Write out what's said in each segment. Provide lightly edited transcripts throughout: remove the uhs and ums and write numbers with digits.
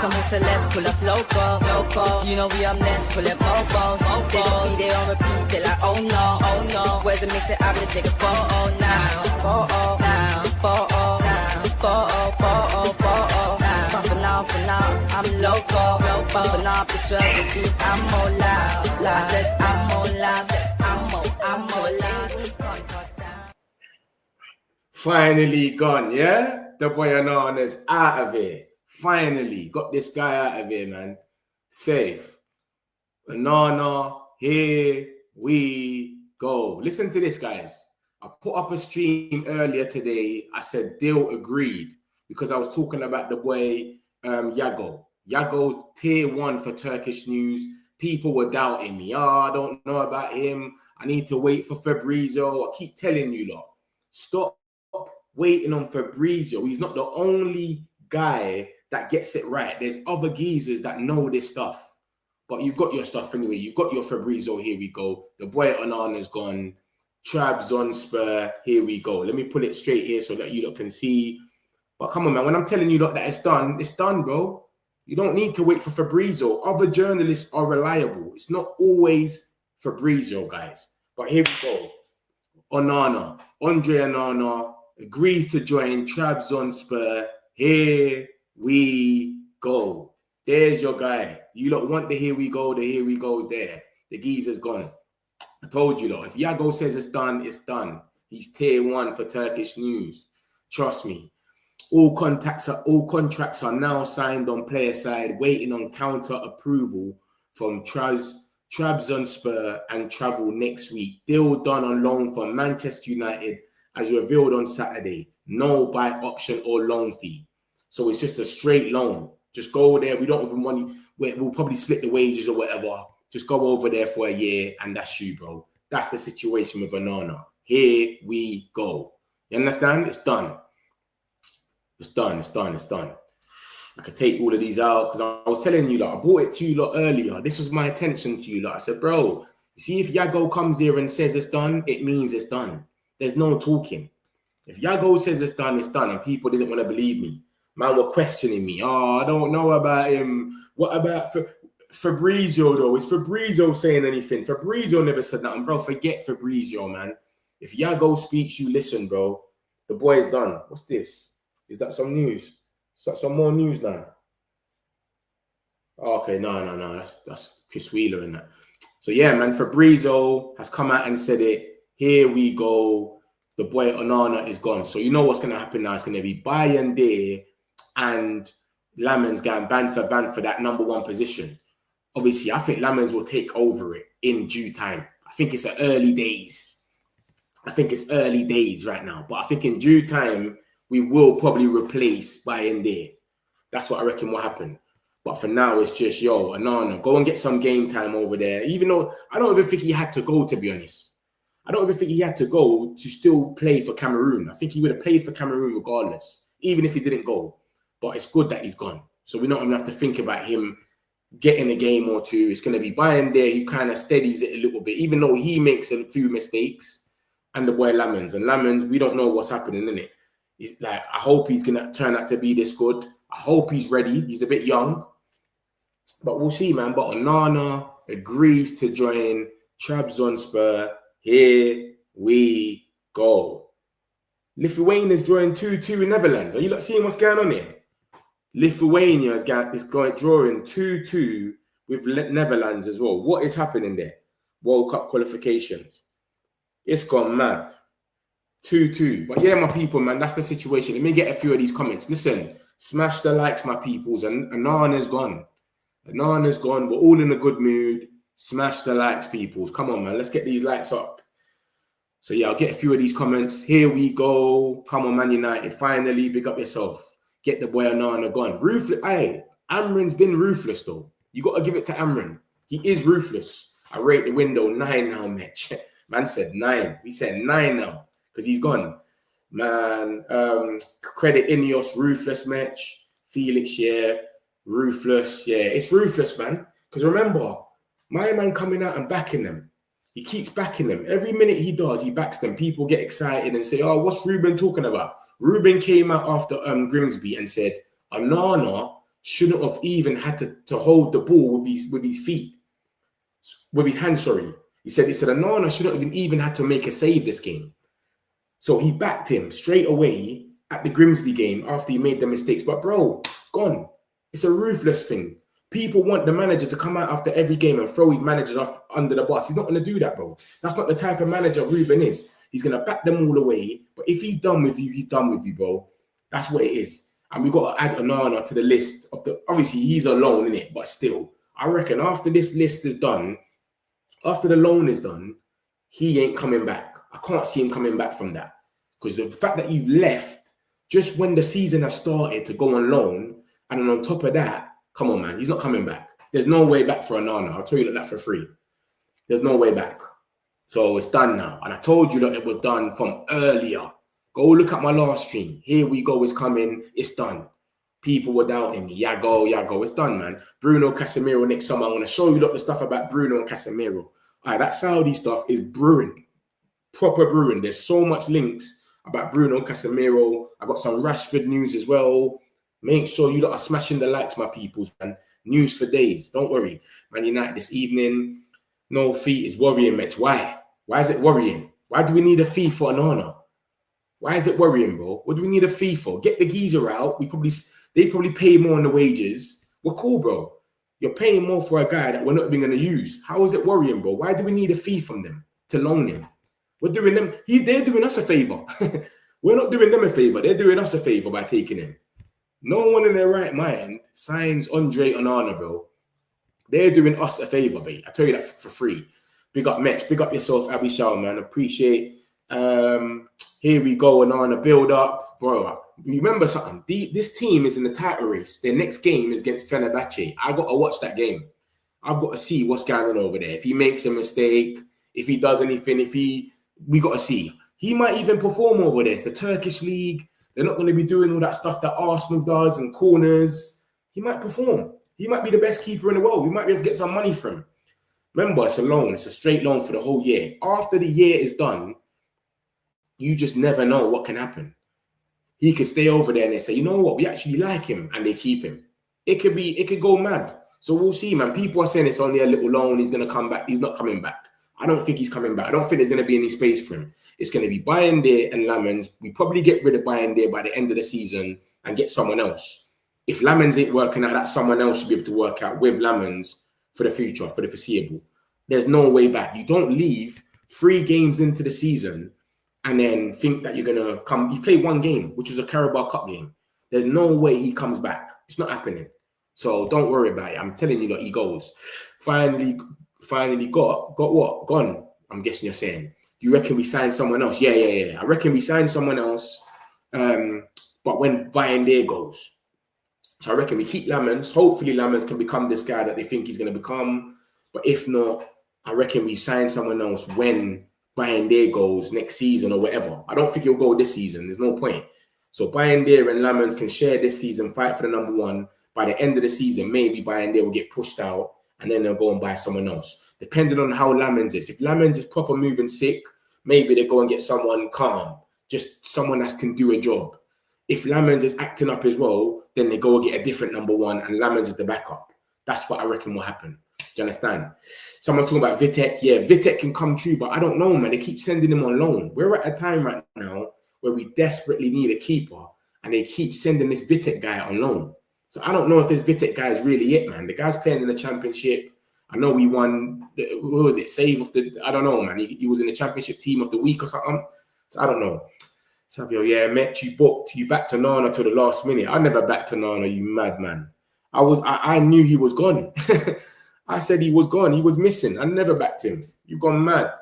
some celebs pull up loco. You know we up next, pull up bobos. They gon' be there on repeat, they like, oh no. Where's the mix it up, let's take a photo now. But for now, I'm loco. For now, for sure, repeat, I'm more loud. I said I'm more loud, I'm more loud. Finally gone, yeah? The boy Onana's out of here. Finally got this guy out of here, man. Safe. Onana, here we go. Listen to this, guys. I put up a stream earlier today. I said deal agreed because I was talking about the boy Yago. Yago's tier 1 for Turkish news. People were doubting me. I don't know about him. I need to wait for Fabrizio. I keep telling you lot, stop waiting on Fabrizio. He's not the only guy that gets it right. There's other geezers that know this stuff. But you've got your stuff anyway. You've got your Fabrizio. Here we go. The boy Onana's gone. Trabs on Spur. Here we go. Let me put it straight here so that you lot can see. But come on, man. When I'm telling you lot that it's done, bro. You don't need to wait for Fabrizio. Other journalists are reliable. It's not always Fabrizio, guys. But here we go. Onana. Andre Onana agrees to join Trabs on Spur. Here we go. There's your guy. You lot want the here we go. The here we go's there. The geezer's gone. I told you lot. If Yago says it's done, it's done. He's tier 1 for Turkish news. Trust me. All contracts are now signed on player side, waiting on counter approval from Trabs on Spur and travel next week. Deal done on loan from Manchester United as revealed on Saturday. No buy option or loan fee. So it's just a straight loan. Just go there. We don't even want you. We'll probably split the wages or whatever. Just go over there for a year and that's you, bro. That's the situation with Onana. Here we go. You understand? It's done. It's done. I could take all of these out because I was telling you, like, I brought it to you lot earlier. This was my attention to you. Like, I said, bro, you see, if Yago comes here and says it's done, it means it's done. There's no talking. If Yago says it's done, and people didn't want to believe me. Man were questioning me. I don't know about him. What about Fabrizio, though? Is Fabrizio saying anything? Fabrizio never said nothing, bro. Forget Fabrizio, man. If Yago speaks, you listen, bro. The boy is done. What's this? Is that some news? Is that some more news now? Okay, no. That's Chris Wheeler and that. So yeah, man, Fabrizio has come out and said it. Here we go. The boy Onana is gone. So you know what's going to happen now. It's going to be Bayern there and Lamens going band for that number 1 position. Obviously, I think Lamens will take over it in due time. I think it's early days. Right now. But I think in due time, we will probably replace Bayern there. That's what I reckon will happen. But for now, it's just, Onana, go and get some game time over there. Even though I don't even think he had to go, to be honest. I don't even think he had to go to still play for Cameroon. I think he would have played for Cameroon regardless, even if he didn't go. But it's good that he's gone. So we're not going to have to think about him getting a game or two. It's going to be Bayern there. He kind of steadies it a little bit, even though he makes a few mistakes. And the boy Lamens. And Lamens, we don't know what's happening, innit? It's like, I hope he's going to turn out to be this good. I hope he's ready. He's a bit young. But we'll see, man. But Onana agrees to join Trabs on Spur. Here we go. Lithuania's drawing 2-2 in Netherlands. Are you not seeing what's going on here? Lithuania is drawing 2-2 with Netherlands as well. What is happening there? World Cup qualifications. It's gone mad. 2-2. But yeah, my people, man, that's the situation. Let me get a few of these comments. Listen, smash the likes, my peoples. And Onana's gone. Onana's gone. We're all in a good mood. Smash the likes, peoples. Come on, man. Let's get these likes up. So yeah, I'll get a few of these comments. Here we go. Come on, Man United. Finally, big up yourself. Get the boy Onana gone. Ruthless. Hey, Amrin's been ruthless, though. You got to give it to Amrin. He is ruthless. I rate the window 9 now, Mitch. Man said 9. We said 9 now. Because he's gone. Man, credit Ineos, ruthless match. Felix, yeah. Ruthless, yeah. It's ruthless, man. Because remember, my man coming out and backing them. He keeps backing them. Every minute he does, he backs them. People get excited and say, what's Ruben talking about? Ruben came out after Grimsby and said, Onana shouldn't have even had to hold the ball with his feet, with his hands, sorry. He said Onana shouldn't have even had to make a save this game. So he backed him straight away at the Grimsby game after he made the mistakes. But bro, gone. It's a ruthless thing. People want the manager to come out after every game and throw his managers under the bus. He's not going to do that, bro. That's not the type of manager Ruben is. He's going to back them all away. But if he's done with you, he's done with you, bro. That's what it is. And we've got to add Onana to the list of the... Obviously, he's alone, innit? But still, I reckon after this list is done, after the loan is done, he ain't coming back. I can't see him coming back from that. Because the fact that you've left just when the season has started to go on loan, and then on top of that, come on, man, he's not coming back. There's no way back for Onana. I'll tell you that for free. There's no way back. So it's done now. And I told you that it was done from earlier. Go look at my last stream. Here we go, it's coming. It's done. People were doubting me. Yago. It's done, man. Bruno, Casemiro next summer. I'm going to show you the stuff about Bruno and Casemiro. All right, that Saudi stuff is brewing. Proper brewing. There's so much links about Bruno and Casemiro. I got some Rashford news as well. Make sure you lot are smashing the likes, my peoples, man. News for days. Don't worry. Man United this evening. No fee is worrying, Mitch. Why? Why is it worrying? Why do we need a fee for Onana? Why is it worrying, bro? What do we need a fee for? Get the geezer out. They probably pay more on the wages. We're cool, bro. You're paying more for a guy that we're not even going to use. How is it worrying, bro? Why do we need a fee from them to loan him? We're doing them. They're doing us a favor. We're not doing them a favor. They're doing us a favor by taking him. No one in their right mind signs Andre Onana, bro. They're doing us a favor, babe. I tell you that for free. Big up, Metch. Big up yourself, Abby Shaw, man. Appreciate. Here we go, Onana. Build up, bro. Remember something. This team is in the title race. Their next game is against Fenerbahce. I got to watch that game. I've got to see what's going on over there. If he makes a mistake, if he does anything, we got to see. He might even perform over there. It's the Turkish league. They're not going to be doing all that stuff that Arsenal does and corners. He might perform. He might be the best keeper in the world. We might be able to get some money from him. Remember, it's a loan. It's a straight loan for the whole year. After the year is done, you just never know what can happen. He could stay over there and they say, you know what, we actually like him, and they keep him. It could go mad. So we'll see, man. People are saying it's only a little loan. He's going to come back. He's not coming back. I don't think he's coming back. I don't think there's going to be any space for him. It's going to be Bayende and Lamens. We probably get rid of Bayende by the end of the season and get someone else. If Lamens ain't working out, that someone else should be able to work out with Lamens for the future, for the foreseeable. There's no way back. You don't leave 3 games into the season and then think that you're going to come. You play 1 game, which was a Carabao Cup game. There's no way he comes back. It's not happening. So don't worry about it. I'm telling you that he goes. Finally got what? Gone. I'm guessing you're saying. You reckon we signed someone else? Yeah. I reckon we signed someone else. But when Bayende goes. So I reckon we keep Lamens. Hopefully Lamens can become this guy that they think he's going to become. But if not, I reckon we sign someone else when Bayende goes next season or whatever. I don't think he'll go this season. There's no point. So Bayende and Lamens can share this season, fight for the number 1. By the end of the season, maybe Bayende will get pushed out and then they'll go and buy someone else. Depending on how Lamens is. If Lamens is proper moving sick, maybe they go and get someone calm. Just someone that can do a job. If Lamens is acting up as well, then they go and get a different number 1 and Lamens is the backup. That's what I reckon will happen. Do you understand? Someone's talking about Vitek. Yeah, Vitek can come true, but I don't know, man. They keep sending him on loan. We're at a time right now where we desperately need a keeper and they keep sending this Vitek guy on loan. So I don't know if this Vitek guy is really it, man. The guy's playing in the championship. I know we won, what was it, save of the, I don't know, man. He was in the championship team of the week or something. So I don't know. Savio, yeah, Met, you back to Nana till the last minute. I never backed to Nana, you madman. I knew he was gone. I said he was gone. He was missing. I never backed him. You gone mad.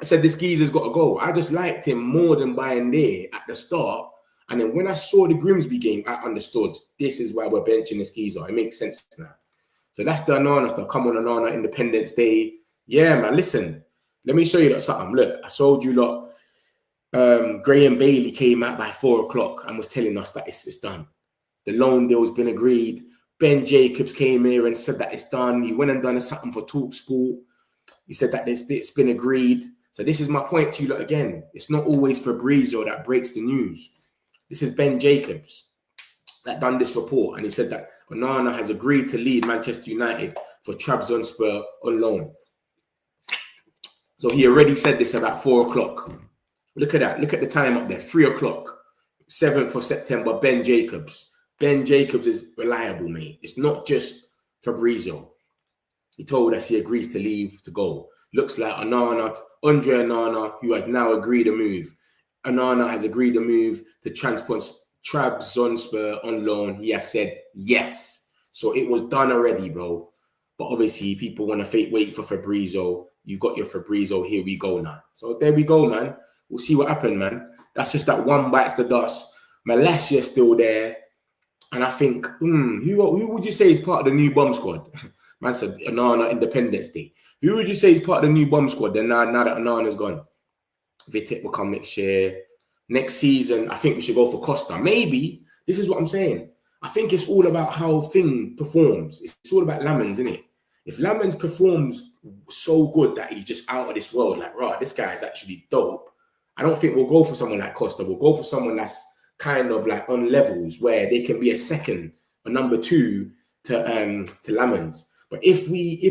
I said this geezer's got to go. I just liked him more than Bayende at the start. And then when I saw the Grimsby game, I understood this is why we're benching this geezer. It makes sense now. So that's the Onana stuff. Come on, Onana, Independence Day. Yeah, man, listen. Let me show you that something. Look, I showed you lot. Graham Bailey came out by 4 o'clock and was telling us that it's done. The loan deal's been agreed. Ben Jacobs came here and said that it's done. He went and done something for TalkSport. He said that it's been agreed. So this is my point to you lot again. It's not always Fabrizio that breaks the news. This is Ben Jacobs. that done this report, and he said that Onana has agreed to leave Manchester United for Trabzonspor on loan. So he already said this about 4 o'clock. Look at that. Look at the time up there. 3 o'clock, 7th of September. Ben Jacobs. Ben Jacobs is reliable, mate. It's not just Fabrizio. He told us he agrees to leave to go. Looks like Onana, Andre Onana, who has now agreed to move. Onana has agreed to move to Trabzonspor on loan. He has said yes. So it was done already, bro. But obviously, people want to wait for Fabrizio. You got your Fabrizio. Here we go now. So there we go, man. We'll see what happened, man. That's just that one bites the dust. Malasia's still there. And I think, who would you say is part of the new bomb squad? Man said Onana Independence Day. Who would you say is part of the new bomb squad then now that Onana's gone? Vitek will come next year. Next season, I think we should go for Costa. Maybe. This is what I'm saying. I think it's all about how Thing performs. It's all about Lamens, isn't it? If Lamens performs so good that he's just out of this world, like, right, this guy is actually dope, I don't think we'll go for someone like Costa. We'll go for someone that's kind of like on levels where they can be a second, a number 2 to Lamens. But if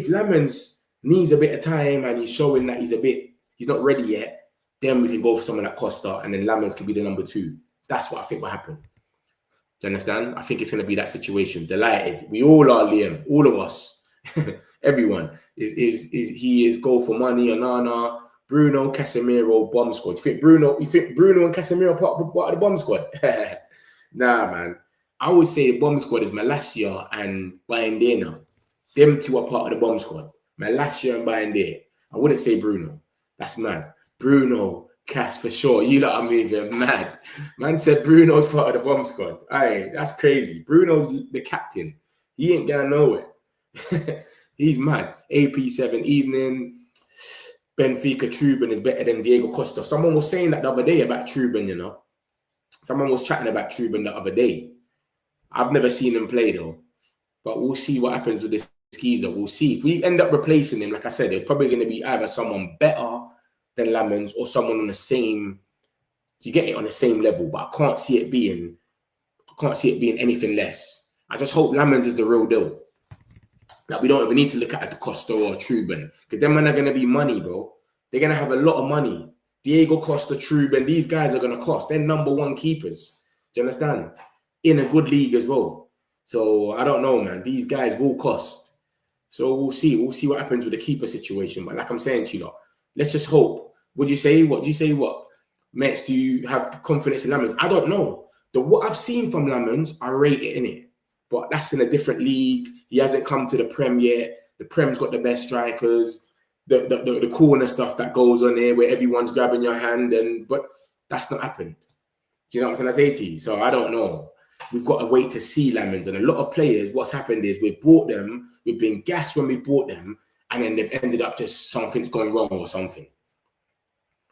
Lamens needs a bit of time and he's showing that he's not ready yet, then we can go for someone like Costa, and then Lamens can be the number 2. That's what I think will happen. Do you understand? I think it's going to be that situation. Delighted. We all are, Liam. All of us. Everyone is goal for money. Onana, Bruno, Casemiro, bomb squad. You think Bruno and Casemiro part of the bomb squad? Nah, man. I would say the bomb squad is Malacia and Bayandena. Them two are part of the bomb squad. Malacia and Bayandena. I wouldn't say Bruno. That's mad. Bruno, Cass for sure. You lot are moving mad. Man said Bruno's part of the bomb squad. Aye, that's crazy. Bruno's the captain. He ain't going nowhere. He's mad. AP7 evening. Benfica Truben is better than Diego Costa. Someone was saying that the other day about Truben, you know. Someone was chatting about Truben the other day. I've never seen him play though. But we'll see what happens with this geezer. We'll see. If we end up replacing him, like I said, there's probably going to be either someone better than Lamens or someone on the same, you get it, on the same level. But I can't see it being anything less. I just hope Lamens is the real deal. That we don't even need to look at the Costa or Truben. Because them men are going to be money, bro. They're going to have a lot of money. Diego Costa, Truben, these guys are going to cost. They're number 1 keepers. Do you understand? In a good league as well. So, I don't know, man. These guys will cost. So, we'll see. We'll see what happens with the keeper situation. But like I'm saying to you, let's just hope. Would you say what? Do you say what? Mets, do you have confidence in Lamens? I don't know. What I've seen from Lamens, I rate it, innit? But that's in a different league. He hasn't come to the Prem yet. The Prem's got the best strikers. The corner stuff that goes on there where everyone's grabbing your hand. But that's not happened. Do you know what I'm trying to say to you? So I don't know. We've got to wait to see Lamens. And a lot of players, what's happened is we've bought them. We've been gassed when we bought them. And then they've ended up just something's gone wrong or something.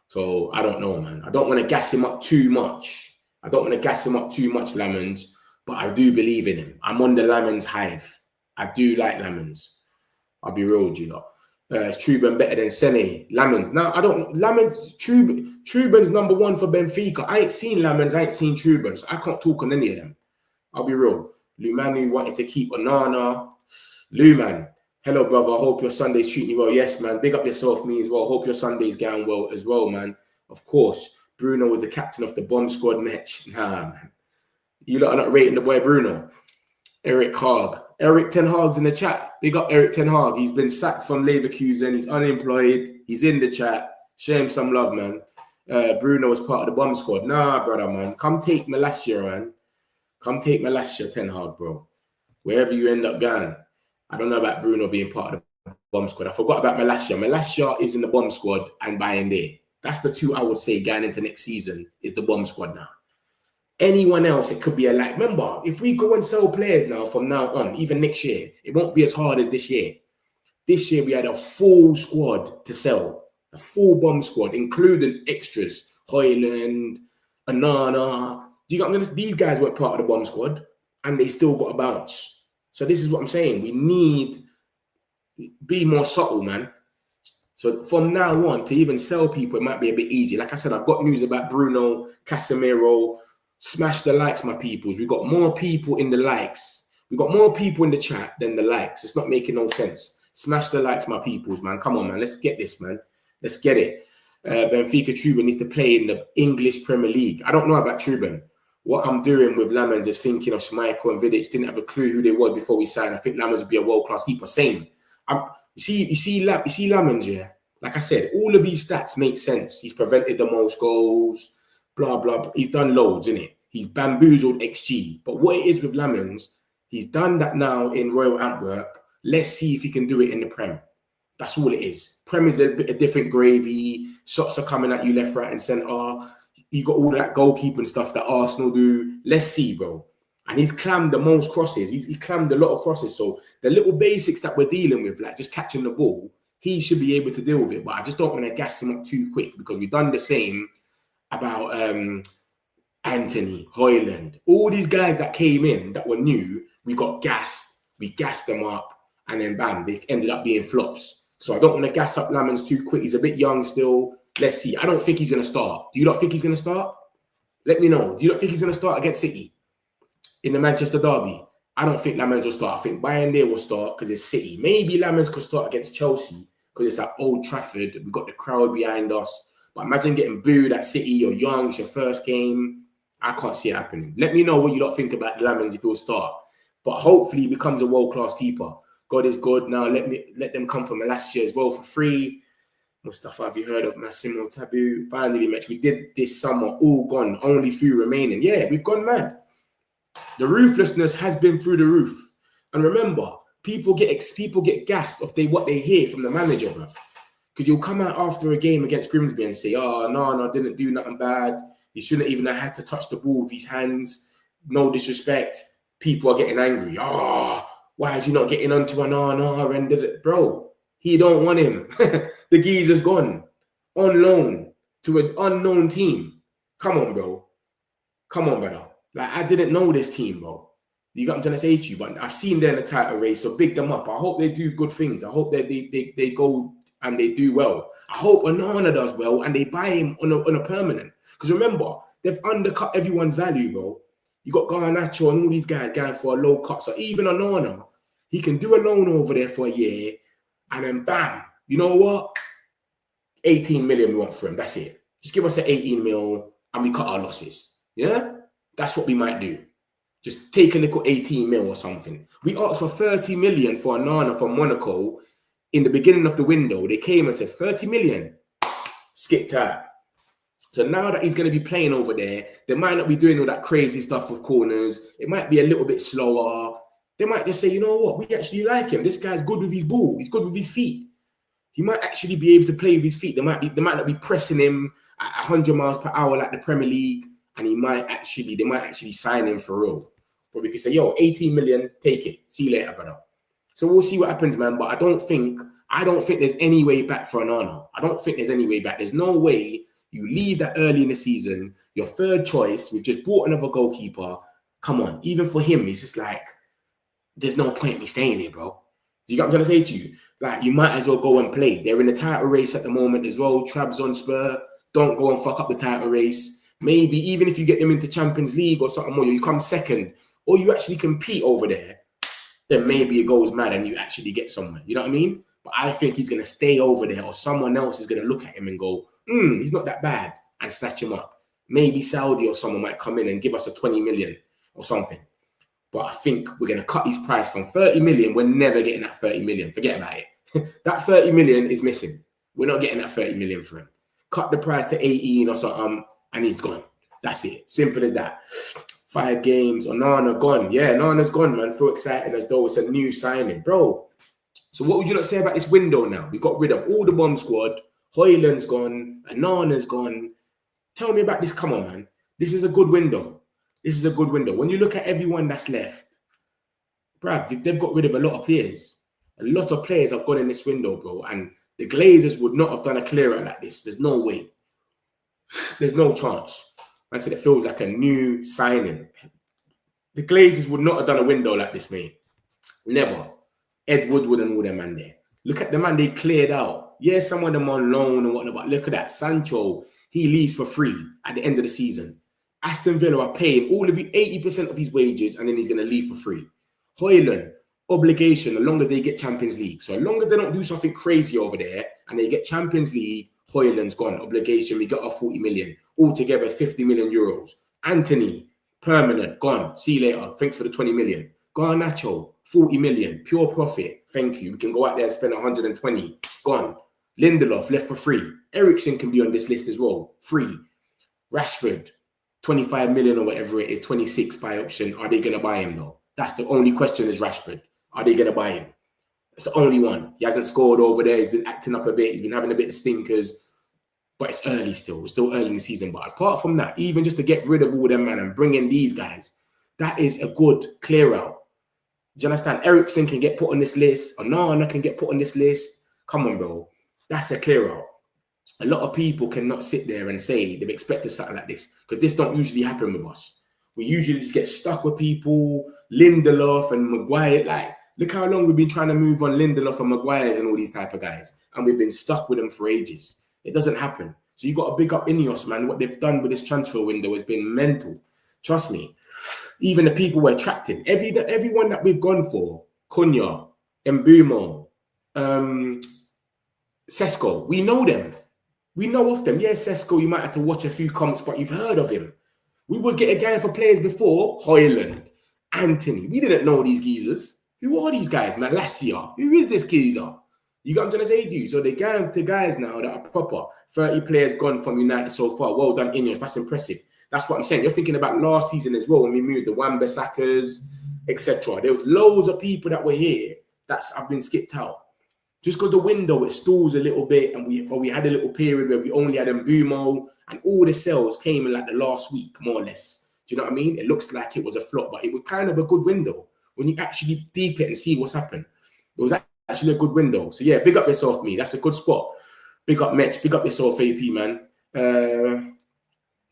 So I don't know, man. I don't want to gas him up too much. Lamens. But I do believe in him. I'm on the Lamens hive. I do like Lamens. I'll be real with you lot. Is Truben better than Sene? Lamens. No, I don't. Lamens, Truben's number 1 for Benfica. I ain't seen Lamens. I ain't seen Truben. So I can't talk on any of them. I'll be real. Lumanu wanted to keep Onana. Luman. Hello, brother. Hope your Sunday's treating you well. Yes, man. Big up yourself, me as well. Hope your Sunday's going well as well, man. Of course. Bruno was the captain of the bomb squad match. Nah, man. You lot are not rating the boy Bruno. Eric Haag. Eric Ten Hag's in the chat. Big up Eric Ten Hag. He's been sacked from Leverkusen. He's unemployed. He's in the chat. Show him some love, man. Bruno was part of the bomb squad. Nah, brother, man. Come take Malacia, man. Come take Malacia, Ten Hag, bro. Wherever you end up going. I don't know about Bruno being part of the bomb squad. I forgot about Malacia. Malacia is in the bomb squad and buying there. That's the 2 I would say going into next season is the bomb squad now. Anyone else, it could be a like. Remember, if we go and sell players now from now on, even next year, it won't be as hard as this year. This year, we had a full squad to sell. A full bomb squad, including extras. Hoyland, Onana. These guys weren't part of the bomb squad, and they still got a bounce. So this is what I'm saying. We need be more subtle, man. So from now on, to even sell people, it might be a bit easy. Like I said, I've got news about Bruno, Casemiro, Smash the likes, my peoples. We got more people in the likes. We got more people in the chat than the likes. It's not making no sense. Smash the likes, my peoples, man. Come on, man. Let's get this, man. Let's get it. Benfica Truben needs to play in the English Premier League. I don't know about Truben. What I'm doing with Lamens is thinking of Schmeichel and Vidic. Didn't have a clue who they were before we signed. I think Lamens would be a world-class keeper. Same. You see Lamens, yeah? Like I said, all of these stats make sense. He's prevented the most goals, blah, blah, blah. He's done loads, innit? He's bamboozled XG. But what it is with Lamens, he's done that now in Royal Antwerp. Let's see if he can do it in the Prem. That's all it is. Prem is a bit of different gravy. Shots are coming at you left, right, and centre. You got all that goalkeeping stuff that Arsenal do. Let's see, bro. And he's clammed the most crosses. He's clammed a lot of crosses. So the little basics that we're dealing with, like just catching the ball, he should be able to deal with it. But I just don't want to gas him up too quick because we've done the same about Anthony, Højlund. All these guys that came in that were new, we got gassed. We gassed them up. And then, bam, they ended up being flops. So I don't want to gas up Lamens too quick. He's a bit young still. Let's see. I don't think he's going to start. Do you not think he's going to start? Let me know. Do you not think he's going to start against City in the Manchester derby? I don't think Lamens will start. I think Bayern will start because it's City. Maybe Lamens could start against Chelsea because it's at Old Trafford. We've got the crowd behind us. But imagine getting booed at City. You're young. It's your first game. I can't see it happening. Let me know what you don't think about Lamens if he'll start. But hopefully he becomes a world-class keeper. God is good. Now let them come from last year as well for free. Mustafa, have you heard of Massimo Taboo? Finally, match. We did this summer, all gone, only few remaining. Yeah, we've gone mad. The ruthlessness has been through the roof. And remember, people get gassed off what they hear from the manager, bruv. Because you'll come out after a game against Grimsby and say, oh, no, didn't do nothing bad. He shouldn't even have had to touch the ball with his hands. No disrespect. People are getting angry. Oh, why is he not getting onto Onana? And bro, he don't want him. The geezer's gone on loan to an unknown team. Come on, bro. Come on, brother. Like, I didn't know this team, bro. You got what I'm trying to say to you, but I've seen them in the title race, so big them up. I hope they do good things. I hope that they go and they do well. I hope Onana does well and they buy him on a permanent. Because remember, they've undercut everyone's value, bro. You got Garnacho and all these guys going for a low cut. So even Onana, he can do a loan over there for a year and then bam, you know what? 18 million we want for him. That's it. Just give us an 18 mil and we cut our losses. Yeah? That's what we might do. Just take a little 18 mil or something. We asked for 30 million for Onana from Monaco in the beginning of the window. They came and said 30 million. Skipped out. So now that he's going to be playing over there, they might not be doing all that crazy stuff with corners. It might be a little bit slower. They might just say, you know what? We actually like him. This guy's good with his ball. He's good with his feet. He might actually be able to play with his feet. They might not be pressing him at 100 miles per hour like the Premier League. And they might actually sign him for real. But we could say, yo, 18 million, take it. See you later, brother. So we'll see what happens, man. But I don't think there's any way back for Onana. I don't think there's any way back. There's no way you leave that early in the season. Your third choice, we've just bought another goalkeeper. Come on. Even for him, it's just like, there's no point in me staying here, bro. You got what I'm trying to say to you? Like, you might as well go and play. They're in the title race at the moment as well. Trabs on Spur. Don't go and fuck up the title race. Maybe even if you get them into Champions League or something more, you come second, or you actually compete over there, then maybe it goes mad and you actually get somewhere. You know what I mean? But I think he's going to stay over there, or someone else is going to look at him and go, he's not that bad, and snatch him up. Maybe Saudi or someone might come in and give us a 20 million or something. But I think we're going to cut his price from 30 million. We're never getting that 30 million. Forget about it. That 30 million is missing. We're not getting that 30 million for him. Cut the price to 18 or something, and he's gone. That's it. Simple as that. 5 games. Onana gone. Yeah, Onana's gone, man. Feel excited as though it's a new signing. Bro, so what would you not say about this window now? We got rid of all the bomb squad. Højlund's gone. Onana's gone. Tell me about this. Come on, man. This is a good window. This is a good window. When you look at everyone that's left, bruv, they've got rid of a lot of players. A lot of players have gone in this window, bro. And the Glazers would not have done a clearer like this. There's no way. There's no chance. I said it feels like a new signing. The Glazers would not have done a window like this, mate. Never. Ed Woodward and all them man there. Look at the man they cleared out. Yeah, some of them on loan and whatnot, but look at that. Sancho, he leaves for free at the end of the season. Aston Villa are paying all of 80% of his wages, and then he's going to leave for free. Højlund, obligation, as long as they get Champions League. So as long as they don't do something crazy over there and they get Champions League, Højlund's gone. Obligation, we got our 40 million. Altogether, 50 million euros. Anthony, permanent, gone. See you later. Thanks for the 20 million. Garnacho, 40 million. Pure profit. Thank you. We can go out there and spend 120. Gone. Lindelof, left for free. Eriksen can be on this list as well. Free. Rashford, 25 million or whatever it is, 26 by option. Are they going to buy him though? That's the only question is Rashford. Are they going to buy him? That's the only one. He hasn't scored over there. He's been acting up a bit. He's been having a bit of stinkers. But it's early still. It's still early in the season. But apart from that, even just to get rid of all them, man, and bring in these guys, that is a good clear out. Do you understand? Eriksen can get put on this list. Onana can get put on this list. Come on, bro. That's a clear out. A lot of people cannot sit there and say they've expected something like this because this don't usually happen with us. We usually just get stuck with people, Lindelof and Maguire. Like, look how long we've been trying to move on Lindelof and Maguire and all these type of guys. And we've been stuck with them for ages. It doesn't happen. So you got to big up Ineos, man. What they've done with this transfer window has been mental. Trust me. Even the people we're attracting. Everyone that we've gone for, Cunha, Mbumo, Sesko, we know them. We know of them. Yeah, Sesko, you might have to watch a few comps, but you've heard of him. We was getting going for players before. Højlund, Anthony. We didn't know these geezers. Who are these guys? Malacia. Who is this geezer? You got what I'm trying to say to you? So they're going to guys now that are proper. 30 players gone from United so far. Well done, Ineos. That's impressive. That's what I'm saying. You're thinking about last season as well when we moved the Wan-Bissakas, etc. There was loads of people that were here that have been skipped out. Just because the window, it stalls a little bit, and we had a little period where we only had Mbumo, and all the sales came in like the last week, more or less. Do you know what I mean? It looks like it was a flop, but it was kind of a good window when you actually deep it and see what's happened. It was actually a good window. So yeah, big up yourself, me. That's a good spot. Big up Metch. Big up yourself, AP, man.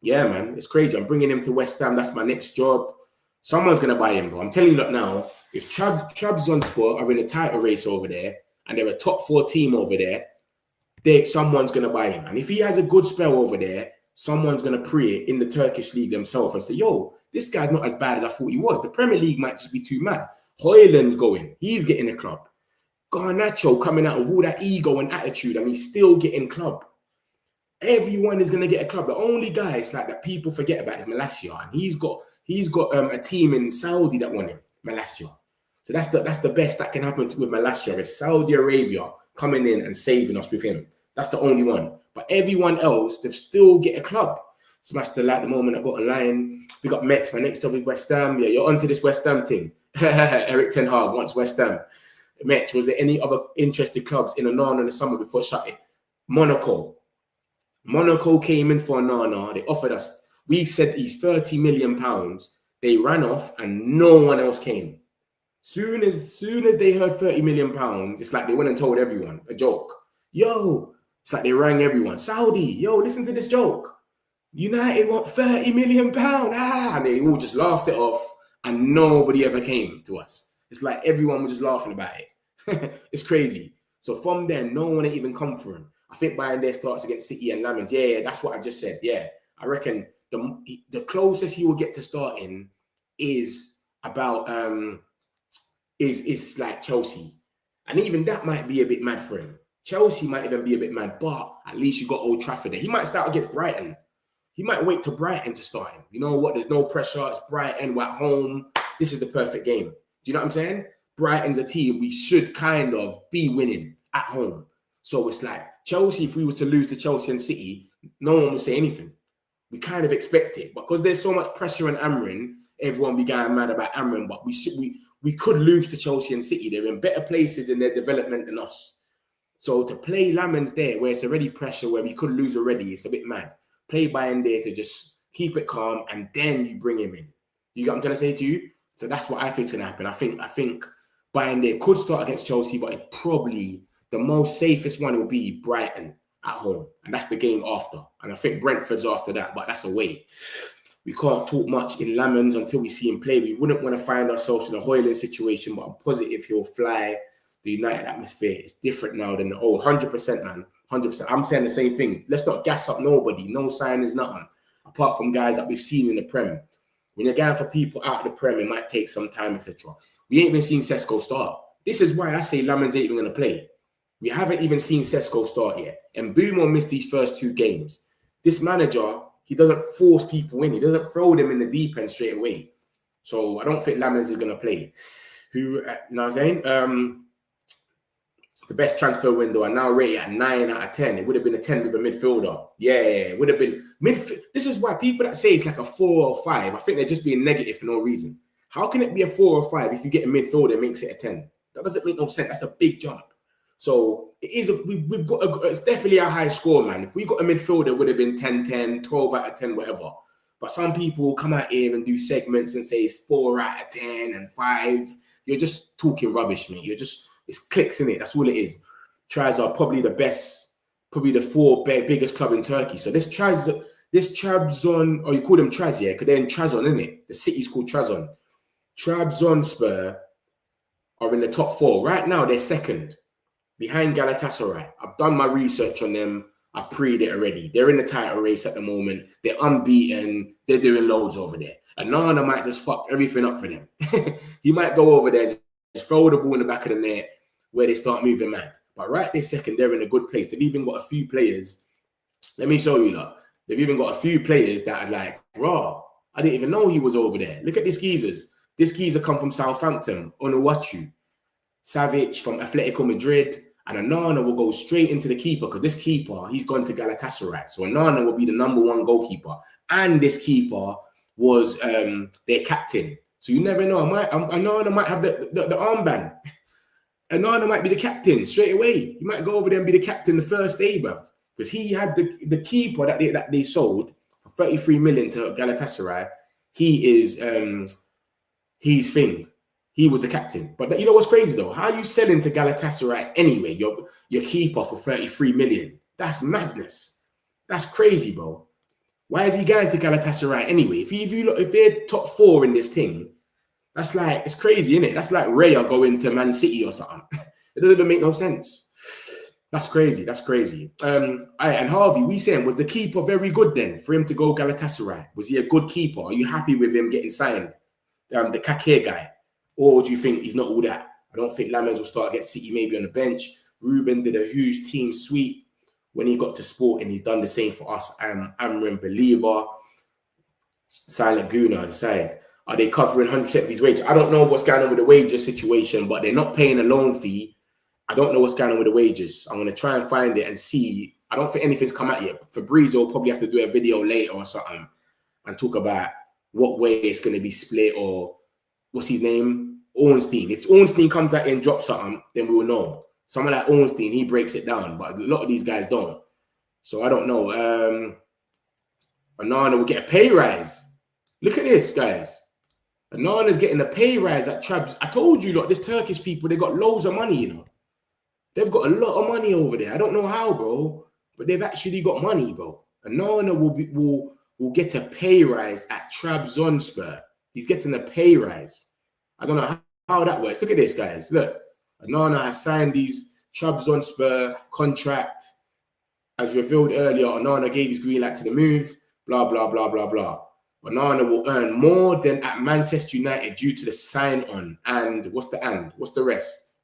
Yeah, man, it's crazy. I'm bringing him to West Ham. That's my next job. Someone's gonna buy him, bro. I'm telling you that now. If Trabzonspor are in a title race over there, and they're a top 4 team over there, someone's going to buy him. And if he has a good spell over there, someone's going to pre it in the Turkish league themselves and say, yo, this guy's not as bad as I thought he was. The Premier League might just be too mad. Højlund's going. He's getting a club. Garnacho coming out of all that ego and attitude, and he's still getting club. Everyone is going to get a club. The only guy it's like that people forget about is Malacia. And he's got a team in Saudi that want him, Malacia. So that's the best that can happen with Malacia is Saudi Arabia coming in and saving us with him. That's the only one. But everyone else, they've still get a club. Smash the like the moment I got online. We got Metz. My next job is West Ham. Yeah, you're onto this West Ham thing. Eric Ten Hag wants West Ham. Metz, was there any other interested clubs in Onana in the summer before shutting? Monaco. Monaco came in for Onana. They offered us. We said he's £30 million. They ran off and no one else came. Soon as they heard £30 million, it's like they went and told everyone a joke. Yo, it's like they rang everyone. Saudi, yo, listen to this joke. United want £30 million. And they all just laughed it off and nobody ever came to us. It's like everyone was just laughing about it. It's crazy. So from then, no one had even come for him. I think buying their starts against City and Lamens. Yeah, that's what I just said. Yeah, I reckon the closest he will get to starting is about is like Chelsea. And even that might be a bit mad for him. Chelsea might even be a bit mad, but at least you got Old Trafford there. He might start against Brighton. He might wait to Brighton to start him. You know what? There's no pressure. It's Brighton. We're at home. This is the perfect game. Do you know what I'm saying? Brighton's a team we should kind of be winning at home. So it's like Chelsea, if we was to lose to Chelsea and City, no one would say anything. We kind of expect it. Because there's so much pressure on Amrin, everyone be going mad about Amrin, but we could lose to Chelsea and City. They're in better places in their development than us. So to play Lamens there, where it's already pressure, where we could lose already, it's a bit mad. Play Bayern there to just keep it calm, and then you bring him in. You get what I'm trying to say to you? So that's what I think is going to happen. I think Bayern there could start against Chelsea, but it probably the most safest one will be Brighton at home. And that's the game after. And I think Brentford's after that, but that's away. We can't talk much in Lamens until we see him play. We wouldn't want to find ourselves in a Højlund situation, but I'm positive he'll fly the United atmosphere. It's different now than the old. 100%, man. 100%. I'm saying the same thing. Let's not gas up nobody. No signings, nothing. apart from guys that we've seen in the Prem. When you're going for people out of the Prem, it might take some time, etc. We ain't even seen Sesko start. This is why I say Lamens ain't even going to play. We haven't even seen Sesko start yet. And Boomer missed these first 2 games. This manager, he doesn't force people in. He doesn't throw them in the deep end straight away. So I don't think Lamens is going to play. Who, you know what I'm saying? The best transfer window, I now rate it at 9 out of 10. It would have been a 10 with a midfielder. Yeah, it would have been midfield. This is why people that say it's like a 4 or 5, I think they're just being negative for no reason. How can it be a 4 or 5 if you get a midfielder makes it a 10? That doesn't make no sense. That's a big jump. So it is. We've got. It's definitely a high score, man. If we got a midfielder, it would have been 10, 10, 12 out of 10, whatever. But some people come out here and do segments and say it's 4 out of 10 and 5. You're just talking rubbish, mate. It's clicks in it. That's all it is. Traz are probably the best, probably the 4 biggest club in Turkey. So this Trabzon, or you call them Traz, yeah? Because they're in Trabzon, isn't it? The city's called Trabzon. Trabzonspor are in the top 4. Right now, they're second, behind Galatasaray. I've done my research on them. I've pre'd it already. They're in the title race at the moment. They're unbeaten. They're doing loads over there. And Nana might just fuck everything up for them. He might go over there, just throw the ball in the back of the net where they start moving mad. But right this second, they're in a good place. They've even got a few players. Let me show you, look. They've even got a few players that are like, raw. I didn't even know he was over there. Look at these geezers. This geezer come from Southampton, Onuachu. Savic from Atletico Madrid. And Onana will go straight into the keeper because this keeper, he's gone to Galatasaray. So Onana will be the #1 goalkeeper. And this keeper was their captain. So you never know. Onana might have the armband. Onana might be the captain straight away. He might go over there and be the captain the first day, bruv. Because he had the keeper that they sold for 33 million to Galatasaray. He is he's thing. He was the captain. But you know what's crazy though? How are you selling to Galatasaray anyway? Your keeper for 33 million. That's madness. That's crazy, bro. Why is he going to Galatasaray anyway? If you look, if they're top 4 in this thing, that's like, it's crazy, isn't it? That's like Raya going to Man City or something. It doesn't make no sense. That's crazy. That's crazy. And Harvey, we saying, was the keeper very good then for him to go Galatasaray? Was he a good keeper? Are you happy with him getting signed? The Kake guy? Or do you think he's not all that? I don't think Lamens will start against City, maybe on the bench. Ruben did a huge team sweep when he got to Sport, and he's done the same for us. Amrin Believer, Silent Guna on the side. Are they covering 100% of his wages? I don't know what's going on with the wages situation, but they're not paying a loan fee. I don't know what's going on with the wages. I'm going to try and find it and see. I don't think anything's come out yet. Fabrizio will probably have to do a video later or something and talk about what way it's going to be split, or what's his name? Ornstein. If Ornstein comes out and drops something, then we will know. Someone like Ornstein, he breaks it down, but a lot of these guys don't. So I don't know. Onana will get a pay rise. Look at this, guys. Onana's getting a pay rise at Trabs. I told you, look, this Turkish people, they got loads of money, you know. They've got a lot of money over there. I don't know how, bro, but they've actually got money, bro. Onana will get a pay rise at Trabzonspor. He's getting a pay rise. I don't know how that works. Look at this, guys. Look, Onana has signed these Trabzonspor contract. As revealed earlier, Onana gave his green light to the move. Blah, blah, blah, blah, blah. Onana will earn more than at Manchester United due to the sign-on. And what's the rest?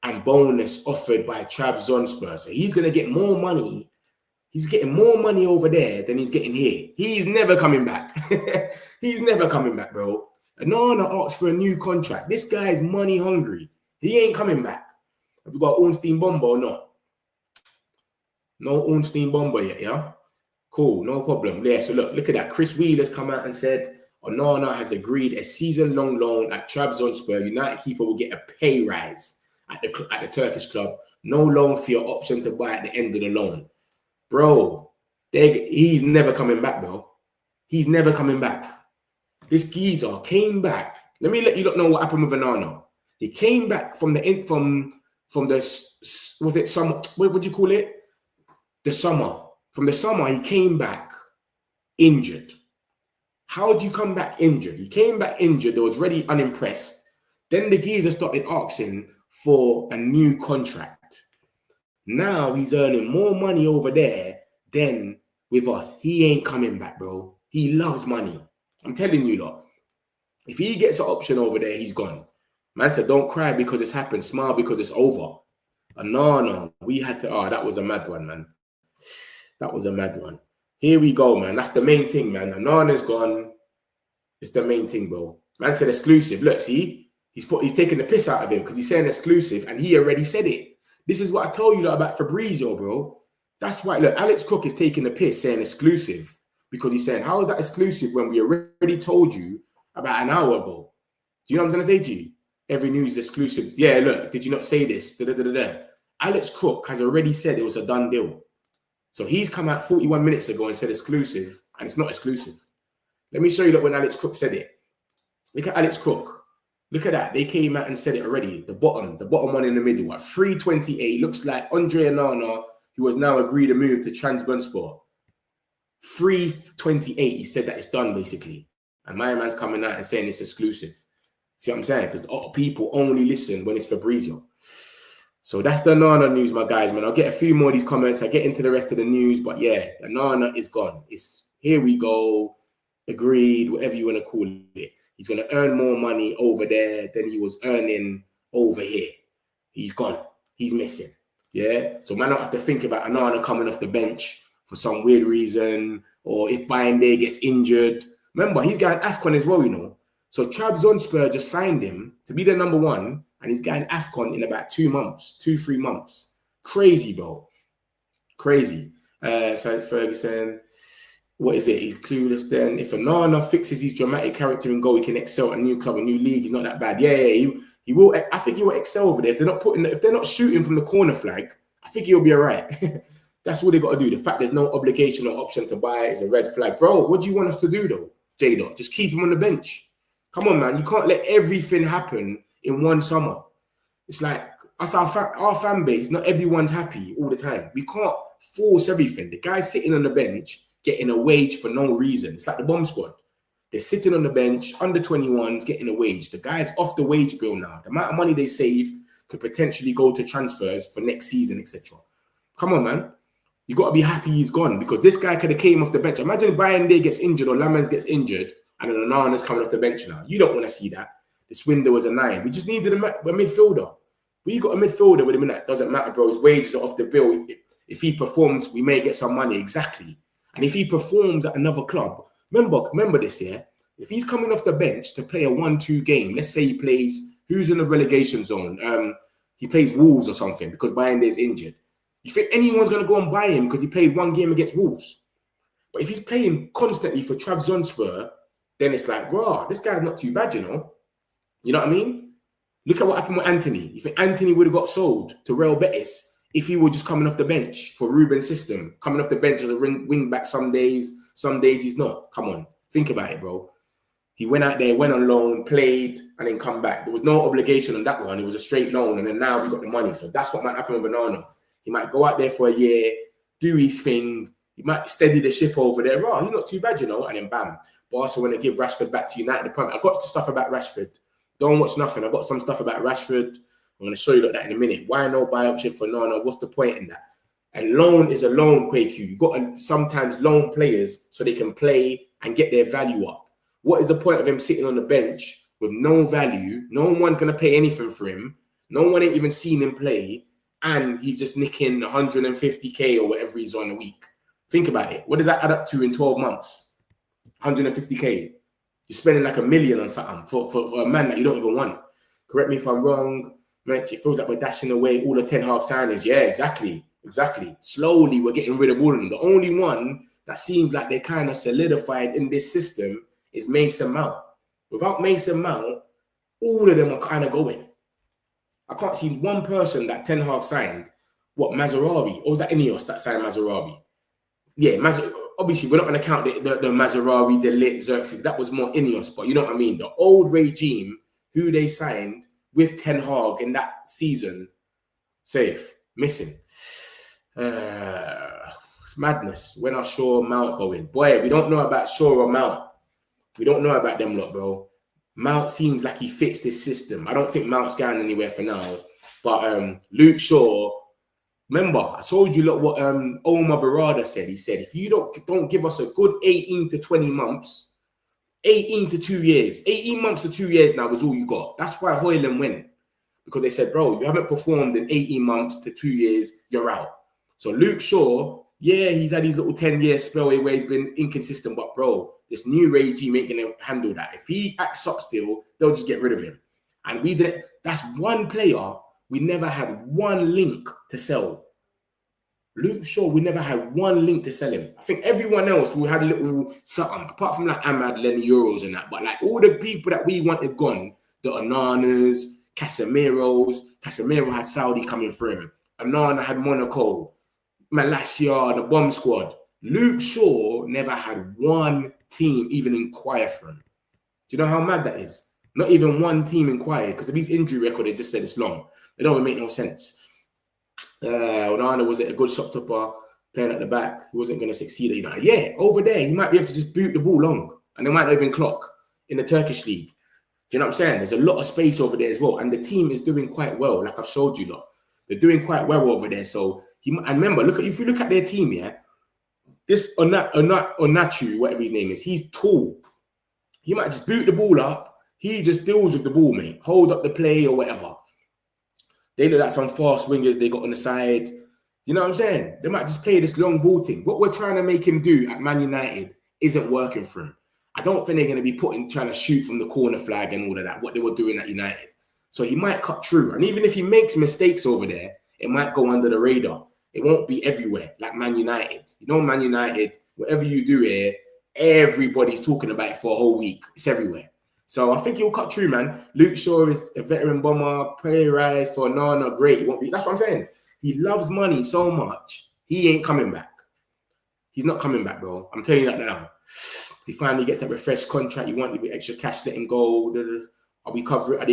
And bonus offered by Trabzonspor. So he's going to get more money. He's getting more money over there than he's getting here. He's never coming back. He's never coming back, bro. Onana asked for a new contract. This guy is money hungry. He ain't coming back. Have you got Ornstein Bomber or not? No Ornstein Bomber yet, yeah? Cool, no problem. Yeah, so look at that. Chris Wheeler's come out and said Onana has agreed a season-long loan at Trabzonspor. United keeper will get a pay rise at the Turkish club. No loan fee or option to buy at the end of the loan. Bro, he's never coming back, bro. He's never coming back. This geezer came back. Let me let you know what happened with Onana. He came back from the was it summer? What would you call it? The summer. From the summer, he came back injured. How did you come back injured? He came back injured. They was already unimpressed. Then the geezer started asking for a new contract. Now he's earning more money over there than with us. He ain't coming back, bro. He loves money. I'm telling you, lot. If he gets an option over there, he's gone. Man said, don't cry because it's happened. Smile because it's over. No. We had to, that was a mad one, man. That was a mad one. Here we go, man. That's the main thing, man. Onana's gone. It's the main thing, bro. Man said exclusive. Look, see? He's taking the piss out of him because he's saying exclusive and he already said it. This is what I told you about Fabrizio, bro. That's why, look, Alex Crook is taking the piss saying exclusive because he's saying, how is that exclusive when we already told you about an hour ago? Do you know what I'm going to say to you? Every news is exclusive. Yeah, look, did you not say this? Da-da-da-da-da. Alex Crook has already said it was a done deal. So he's come out 41 minutes ago and said exclusive, and it's not exclusive. Let me show you that when Alex Crook said it. Look at Alex Crook. Look at that. They came out and said it already. The bottom one in the middle. What? 328. Looks like Andre Onana, who has now agreed to move to Trabzonspor. 328. He said that it's done, basically. And my man's coming out and saying it's exclusive. See what I'm saying? Because people only listen when it's Fabrizio. So that's the Onana news, my guys, man. I'll get a few more of these comments. I get into the rest of the news. But yeah, Onana is gone. It's here we go. Agreed, whatever you want to call it. He's going to earn more money over there than he was earning over here. He's gone. He's missing. Yeah? So man don't have to think about Onana coming off the bench for some weird reason, or if Bayern gets injured. Remember, he's got an AFCON as well, you know. So Trabzonspor just signed him to be the number one, and he's getting AFCON in about 3 months. Crazy, bro. Crazy. So Ferguson, what is it? He's clueless then. If Onana fixes his dramatic character and goal, he can excel at a new club, a new league. He's not that bad. Yeah, he will. I think he will excel over there. If they're not shooting from the corner flag, I think he'll be all right. That's what they got to do. The fact there's no obligation or option to buy is a red flag. Bro, what do you want us to do, though, J-Dot? Just keep him on the bench. Come on, man. You can't let everything happen in one summer. It's like us, our fan base, not everyone's happy all the time. We can't force everything. The guy's sitting on the bench getting a wage for no reason. It's like the bomb squad. They're sitting on the bench, under 21s, getting a wage. The guy's off the wage bill now. The amount of money they save could potentially go to transfers for next season, etc. Come on, man. You got to be happy he's gone because this guy could have came off the bench. Imagine Bayern gets injured or Lamens gets injured and then Onana's coming off the bench now. You don't want to see that. This window is a 9. We just needed a midfielder. We got a midfielder with him in that. Doesn't matter, bro. His wages are off the bill. If he performs, we may get some money. Exactly. And if he performs at another club, remember this, yeah? If he's coming off the bench to play a 1-2 game, let's say he plays, who's in the relegation zone? He plays Wolves or something because Bayern is injured. You think anyone's going to go and buy him because he played one game against Wolves? But if he's playing constantly for Trabzonspor, then it's like, raw, this guy's not too bad, you know? You know what I mean? Look at what happened with Anthony. You think Anthony would have got sold to Real Betis if he were just coming off the bench for Ruben's system, coming off the bench as a wing back some days he's not. Come on, think about it, bro. He went out there, went on loan, played, and then come back. There was no obligation on that one. It was a straight loan, and then now we got the money. So that's what might happen with Onana. He might go out there for a year, do his thing. He might steady the ship over there. Oh, he's not too bad, you know, and then bam. But also when they give Rashford back to United, I've got stuff about Rashford. Don't watch nothing. I've got some stuff about Rashford. I'm going to show you that in a minute. Why no buy option for Onana? What's the point in that? And loan is a loan, Quaku. You've got to sometimes loan players so they can play and get their value up. What is the point of him sitting on the bench with no value? No one's going to pay anything for him. No one ain't even seen him play. And he's just nicking 150K or whatever he's on a week. Think about it. What does that add up to in 12 months? 150K. You're spending like $1 million on something for a man that you don't even want. Correct me if I'm wrong. Man, it feels like we're dashing away all the Ten Hag signings. Yeah, exactly. Slowly, we're getting rid of all of them. The only one that seems like they're kind of solidified in this system is Mason Mount. Without Mason Mount, all of them are kind of going. I can't see one person that Ten Hag signed. What, Mazarawi? Or was that Ineos that signed Mazarawi? Yeah, obviously, we're not going to count the Mazarawi, the Lit, Xerxes. That was more Ineos, but you know what I mean? The old regime, who they signed with Ten Hag in that season, safe, missing. It's madness. When are Shaw, Mount going? Boy, we don't know about Shaw or Mount. We don't know about them lot, bro. Mount seems like he fixed his system. I don't think Mount's going anywhere for now. But Luke Shaw, Remember, I told you look what Omar Barada said. He said, if you don't give us a good 18 to 20 months, 18 to 2 years, 18 months to 2 years now is all you got. That's why Hoyland went. Because they said, bro, you haven't performed in 18 months to 2 years, you're out. So Luke Shaw, yeah, he's had his little 10-year spell where he's been inconsistent, but bro, this new regime ain't gonna handle that. If he acts up still, they'll just get rid of him. And we didn't. That's one player we never had one link to sell. Luke Shaw, we never had one link to sell him. I think everyone else, we had a little something, apart from like Ahmad, Lenny Euros and that. But like all the people that we wanted gone, the Onanas, Casemiro had Saudi coming for him. Onana had Monaco, Malasia, the bomb squad. Luke Shaw never had one team even inquire for him. Do you know how mad that is? Not even one team inquired, because of his injury record, they just said it's long. It don't make no sense. Onana was a good shot stopper, playing at the back. He wasn't going to succeed at United. Yeah, over there, he might be able to just boot the ball long, and they might not even clock in the Turkish league. Do you know what I'm saying? There's a lot of space over there as well, and the team is doing quite well. Like I've showed you, lot, they're doing quite well over there. So and remember, if you look at their team, yeah, this Onachu, whatever his name is, he's tall. He might just boot the ball up. He just deals with the ball, mate. Hold up the play or whatever. They look like some fast wingers they got on the side. You know what I'm saying? They might just play this long ball thing. What we're trying to make him do at Man United isn't working for him. I don't think they're going to be trying to shoot from the corner flag and all of that, what they were doing at United. So he might cut through. And even if he makes mistakes over there, it might go under the radar. It won't be everywhere like Man United. You know, Man United, whatever you do here, everybody's talking about it for a whole week. It's everywhere. So I think he'll cut through, man. Luke Shaw is a veteran bomber, player for Onana, great. He won't be. That's what I'm saying. He loves money so much. He ain't coming back. He's not coming back, bro. I'm telling you that now. He finally gets that refreshed contract. You want a bit extra cash, let him go. Are they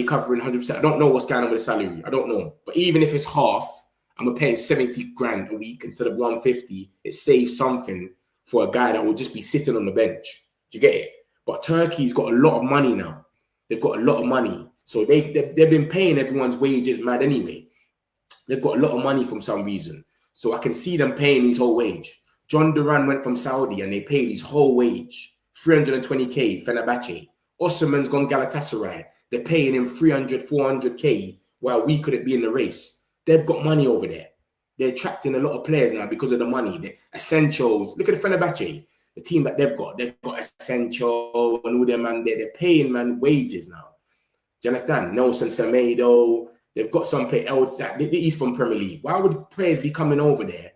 covering 100%? I don't know what's going on with the salary. I don't know. But even if it's half, and we're paying 70 grand a week instead of 150, it saves something for a guy that will just be sitting on the bench. Do you get it? But Turkey's got a lot of money now. They've got a lot of money. So they've been paying everyone's wages mad anyway. They've got a lot of money from some reason. So I can see them paying his whole wage. John Duran went from Saudi and they paid his whole wage. 320k, Fenerbahce. Osman's gone Galatasaray. They're paying him 300, 400k while we couldn't be in the race. They've got money over there. They're attracting a lot of players now because of the money. The Essentials. Look at the Fenerbahce. The team that they've got Essential and all them, man, they're paying, man, wages now. Do you understand? Nelson Semedo, they've got some players. He's from Premier League. Why would players be coming over there,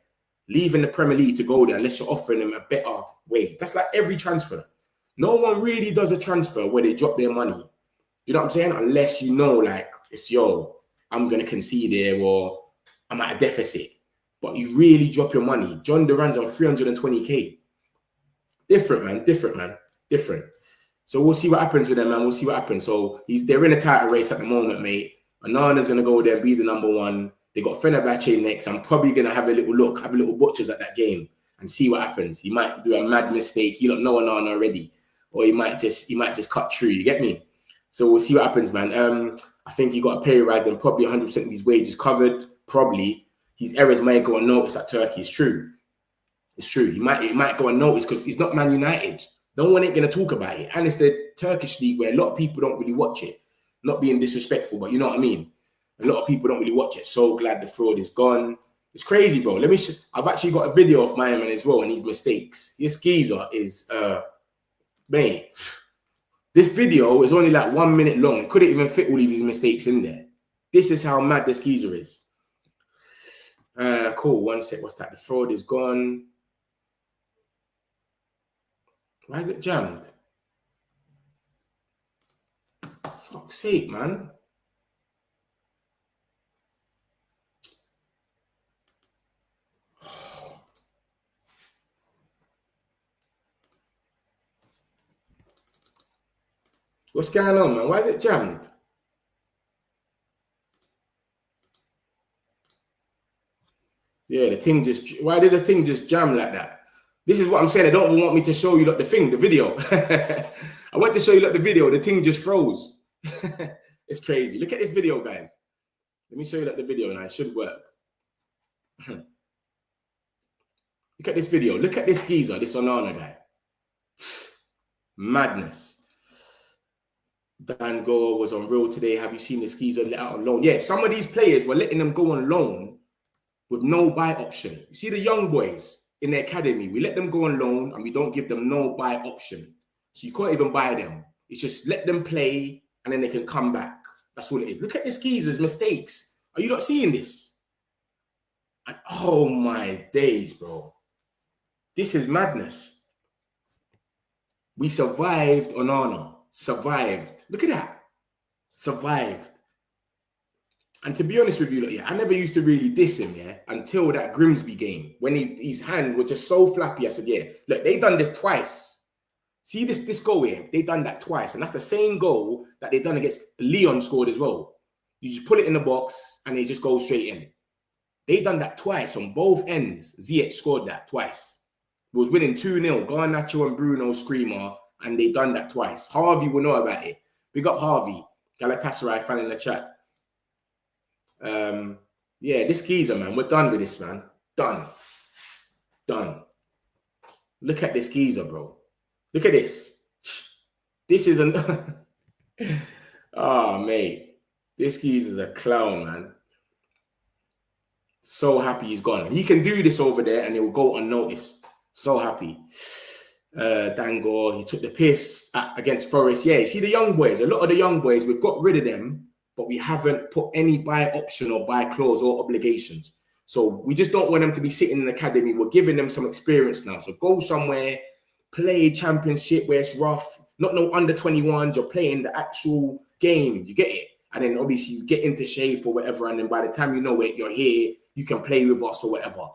leaving the Premier League to go there unless you're offering them a better wage? That's like every transfer. No one really does a transfer where they drop their money. You know what I'm saying? Unless you know, like, it's, I'm going to concede here or I'm at a deficit. But you really drop your money. John Duran's on 320k. Different, man. Different. So we'll see what happens with them, man. We'll see what happens. So they're in a title race at the moment, mate. Onana's going to go there and be the number one. They got Fenerbahce next. I'm probably going to have a little butchers at that game and see what happens. He might do a mad mistake. You don't know Onana already. Or he might just cut through. You get me? So we'll see what happens, man. I think he got a pay rise and probably 100% of his wages covered. Probably. His errors might go unnoticed at Turkey. It's true. It's true. It might go unnoticed because it's not Man United. No one ain't going to talk about it. And it's the Turkish league where a lot of people don't really watch it. Not being disrespectful, but you know what I mean? A lot of people don't really watch it. So glad the fraud is gone. It's crazy, bro. I've actually got a video of my man as well and his mistakes. This geezer is, mate, this video is only like 1 minute long. It couldn't even fit all of his mistakes in there. This is how mad this geezer is. Cool. One sec. What's that? The fraud is gone. Why is it jammed? Fuck's sake, man. What's going on, man? Why is it jammed? Yeah, why did the thing just jam like that? This is what I'm saying. They don't even want me to show you the video. I went to show you the video. The thing just froze. It's crazy. Look at this video, guys. Let me show you the video now. It should work. Look at this video. Look at this geezer, this Onana guy. Madness. Dan Gore was on Real today. Have you seen this geezer let out on loan? Yeah, some of these players were letting them go on loan with no buy option. You see the young boys in the academy, we let them go on loan and we don't give them no buy option. So you can't even buy them. It's just let them play and then they can come back. That's all it is. Look at this geezer's mistakes. Are you not seeing this? And, oh my days, bro. This is madness. We survived Onana. Survived. Look at that. Survived. And to be honest with you, I never used to really diss him, until that Grimsby game. When his hand was just so flappy, I said, look, they done this twice. See this goal here? They done that twice. And that's the same goal that they done against Leon scored as well. You just put it in the box and they just go straight in. They done that twice on both ends. Ziyech scored that twice. It was winning 2-0. Garnacho and Bruno screamer. And they done that twice. Harvey will know about it. Big up Harvey. Galatasaray fan in the chat. This geezer, man. We're done with this, man. Done. Look at this geezer, bro. Look at this. This is an... Oh, mate. This geezer's a clown, man. So happy he's gone. He can do this over there and it will go unnoticed. So happy. Dangor, he took the piss against Forest. Yeah, see the young boys. A lot of the young boys, we've got rid of them, but we haven't put any buy option or buy clause or obligations. So we just don't want them to be sitting in the academy. We're giving them some experience now. So go somewhere, play championship where it's rough. Not no under 21s. You're playing the actual game. You get it? And then obviously you get into shape or whatever. And then by the time you know it, you're here. You can play with us or whatever.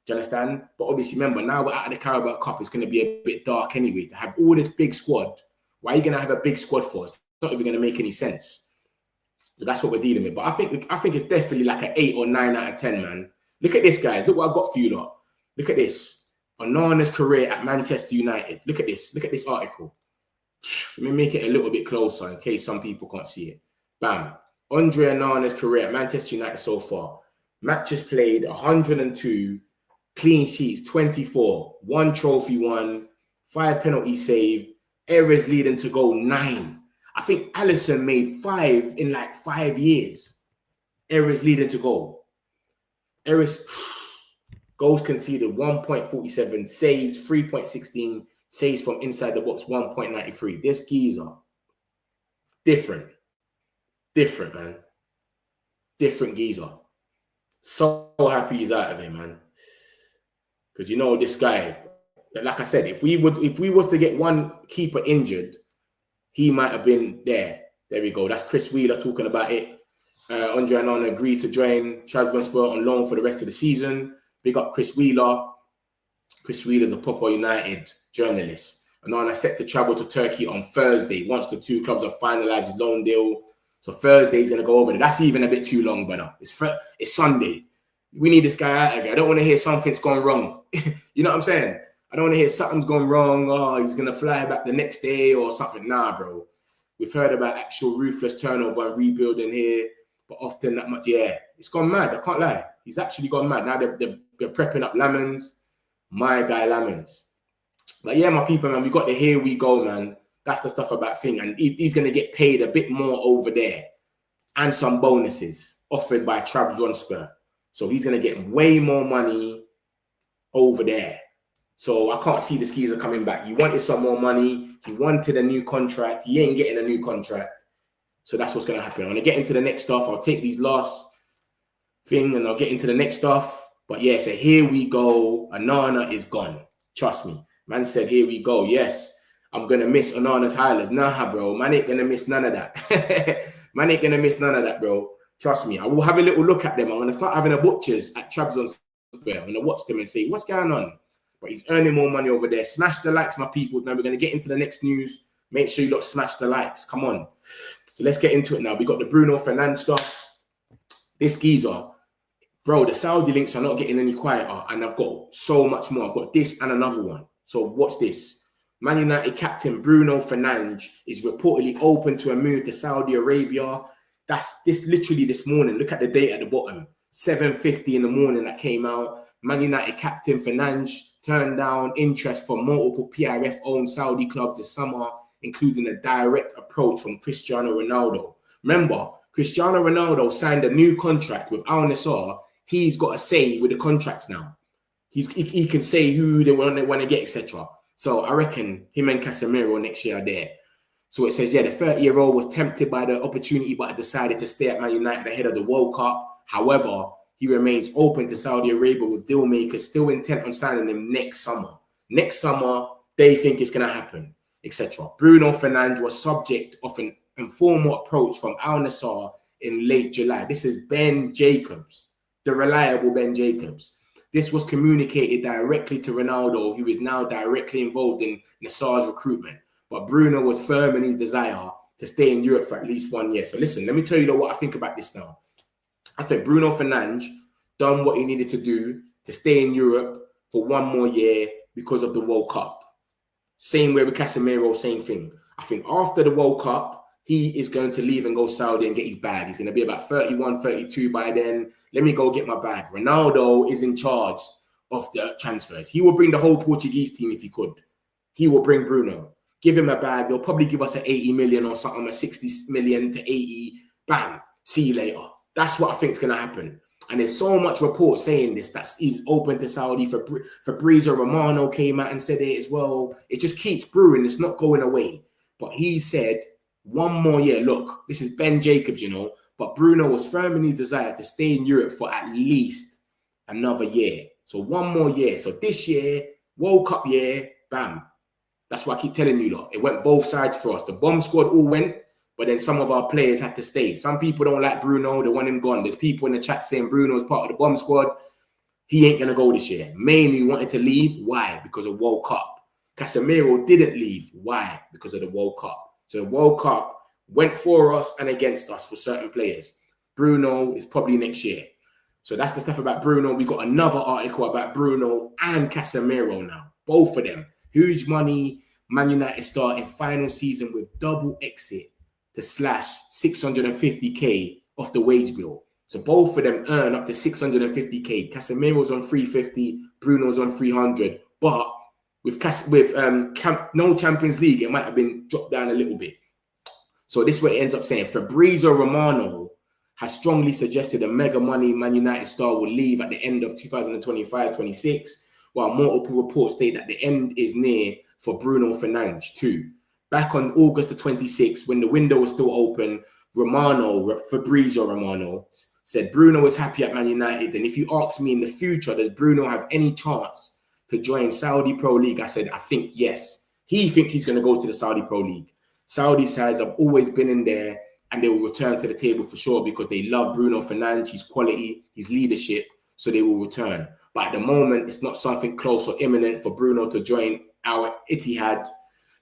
Do you understand? But obviously, remember, now we're out of the Carabao Cup. It's going to be a bit dark anyway. To have all this big squad, why are you going to have a big squad for us? It's not even going to make any sense. So that's what we're dealing with. But I think it's definitely like an 8 or 9 out of 10, man. Look at this, guys. Look what I've got for you lot. Look at this. Onana's career at Manchester United. Look at this. Look at this article. Let me make it a little bit closer in case some people can't see it. Bam. Andre Onana's career at Manchester United so far. Matches played 102. Clean sheets, 24. 1 trophy won. 5 penalties saved. Errors leading to goal, 9. I think Alisson made 5 in like 5 years. Errors leading to goal. Errors, goals conceded, 1.47. Saves, 3.16. Saves from inside the box, 1.93. This geezer. Different, man. Different geezer. So happy he's out of here, man. Because you know this guy, like I said, if we was to get one keeper injured, he might have been there. There we go. That's Chris Wheeler talking about it. Andre Onana agrees to join Trabzonspor on loan for the rest of the season. Big up Chris Wheeler. Chris Wheeler's a proper United journalist. Onana set to travel to Turkey on Thursday once the two clubs have finalised his loan deal. So Thursday he's going to go over there. That's even a bit too long, brother. It's Sunday. We need this guy out of here. I don't want to hear something's gone wrong. You know what I'm saying? I don't want to hear something's gone wrong. Oh, he's going to fly back the next day or something. Nah, bro. We've heard about actual ruthless turnover and rebuilding here, but often that much, it's gone mad. I can't lie. He's actually gone mad. Now they're prepping up Lamens. My guy Lamens. But yeah, my people, man, we got the here we go, man. That's the stuff about thing. And he's going to get paid a bit more over there and some bonuses offered by Trabzonspor. So he's going to get way more money over there. So I can't see the skeezer coming back. He wanted some more money. He wanted a new contract. He ain't getting a new contract. So that's what's going to happen. I'm going to get into the next stuff. I'll take these last thing and I'll get into the next stuff. But yeah, so here we go. Onana is gone. Trust me. Man said, here we go. Yes, I'm going to miss Onana's highlights. Nah, bro. Man ain't going to miss none of that. Man ain't going to miss none of that, bro. Trust me. I will have a little look at them. I'm going to start having a butchers at Trabzonspor. I'm going to watch them and say, what's going on? But he's earning more money over there. Smash the likes, my people. Now we're going to get into the next news. Make sure you lot smash the likes. Come on. So let's get into it now. We got the Bruno Fernandes stuff. This geezer. Bro, the Saudi links are not getting any quieter. And I've got so much more. I've got this and another one. So watch this. Man United captain Bruno Fernandes is reportedly open to a move to Saudi Arabia. That's this literally this morning. Look at the date at the bottom. 7:50 in the morning that came out. Man United captain Fernandes turned down interest from multiple PRF-owned Saudi clubs this summer, including a direct approach from Cristiano Ronaldo. Remember, Cristiano Ronaldo signed a new contract with Al Nassr. He's got a say with the contracts now. He can say who they want to get, etc. So I reckon him and Casemiro next year are there. So it says, yeah, the 30-year-old was tempted by the opportunity, but decided to stay at Man United ahead of the World Cup. However, he remains open to Saudi Arabia, with deal makers still intent on signing him next summer. Next summer, they think it's going to happen, etc. Bruno Fernandes was subject of an informal approach from Al Nassr in late July. This is Ben Jacobs, the reliable Ben Jacobs. This was communicated directly to Ronaldo, who is now directly involved in Nassr's recruitment. But Bruno was firm in his desire to stay in Europe for at least 1 year. So listen, let me tell you what I think about this now. I think Bruno Fernandes done what he needed to do to stay in Europe for 1 more year because of the World Cup. Same way with Casemiro, same thing. I think after the World Cup, he is going to leave and go Saudi and get his bag. He's going to be about 31, 32 by then. Let me go get my bag. Ronaldo is in charge of the transfers. He will bring the whole Portuguese team if he could. He will bring Bruno. Give him a bag. They'll probably give us an 80 million or something, a 60 million to 80. Bam. See you later. That's what I think is going to happen. And there's so much report saying this, that he's open to Saudi. Fabrizio Romano came out and said it as well. It just keeps brewing. It's not going away. But he said 1 more year. Look, this is Ben Jacobs, you know. But Bruno was firm in his desire to stay in Europe for at least another year. So 1 more year. So this year, World Cup year, bam. That's why I keep telling you, lot. It went both sides for us. The bomb squad all went, but then some of our players had to stay. Some people don't like Bruno. They want him gone. There's people in the chat saying Bruno's part of the bomb squad. He ain't going to go this year. Mainoo wanted to leave. Why? Because of World Cup. Casemiro didn't leave. Why? Because of the World Cup. So the World Cup went for us and against us for certain players. Bruno is probably next year. So that's the stuff about Bruno. We got another article about Bruno and Casemiro now. Both of them. Huge money. Man United starting final season with double exit to slash 650k off the wage bill. So both of them earn up to 650k. Casemiro's on 350, Bruno's on 300. But with no Champions League, it might have been dropped down a little bit. So this is what it ends up saying. Fabrizio Romano has strongly suggested a mega money Man United star will leave at the end of 2025-26, while multiple reports state that the end is near for Bruno Fernandes too. Back on August the 26th, when the window was still open, Fabrizio Romano said Bruno is happy at Man United, and if you ask me in the future, does Bruno have any chance to join Saudi Pro League? I said, I think yes. He thinks he's going to go to the Saudi Pro League. Saudi sides have always been in there, and they will return to the table for sure because they love Bruno Fernandes, his quality, his leadership, so they will return. But at the moment, it's not something close or imminent for Bruno to join our Etihad.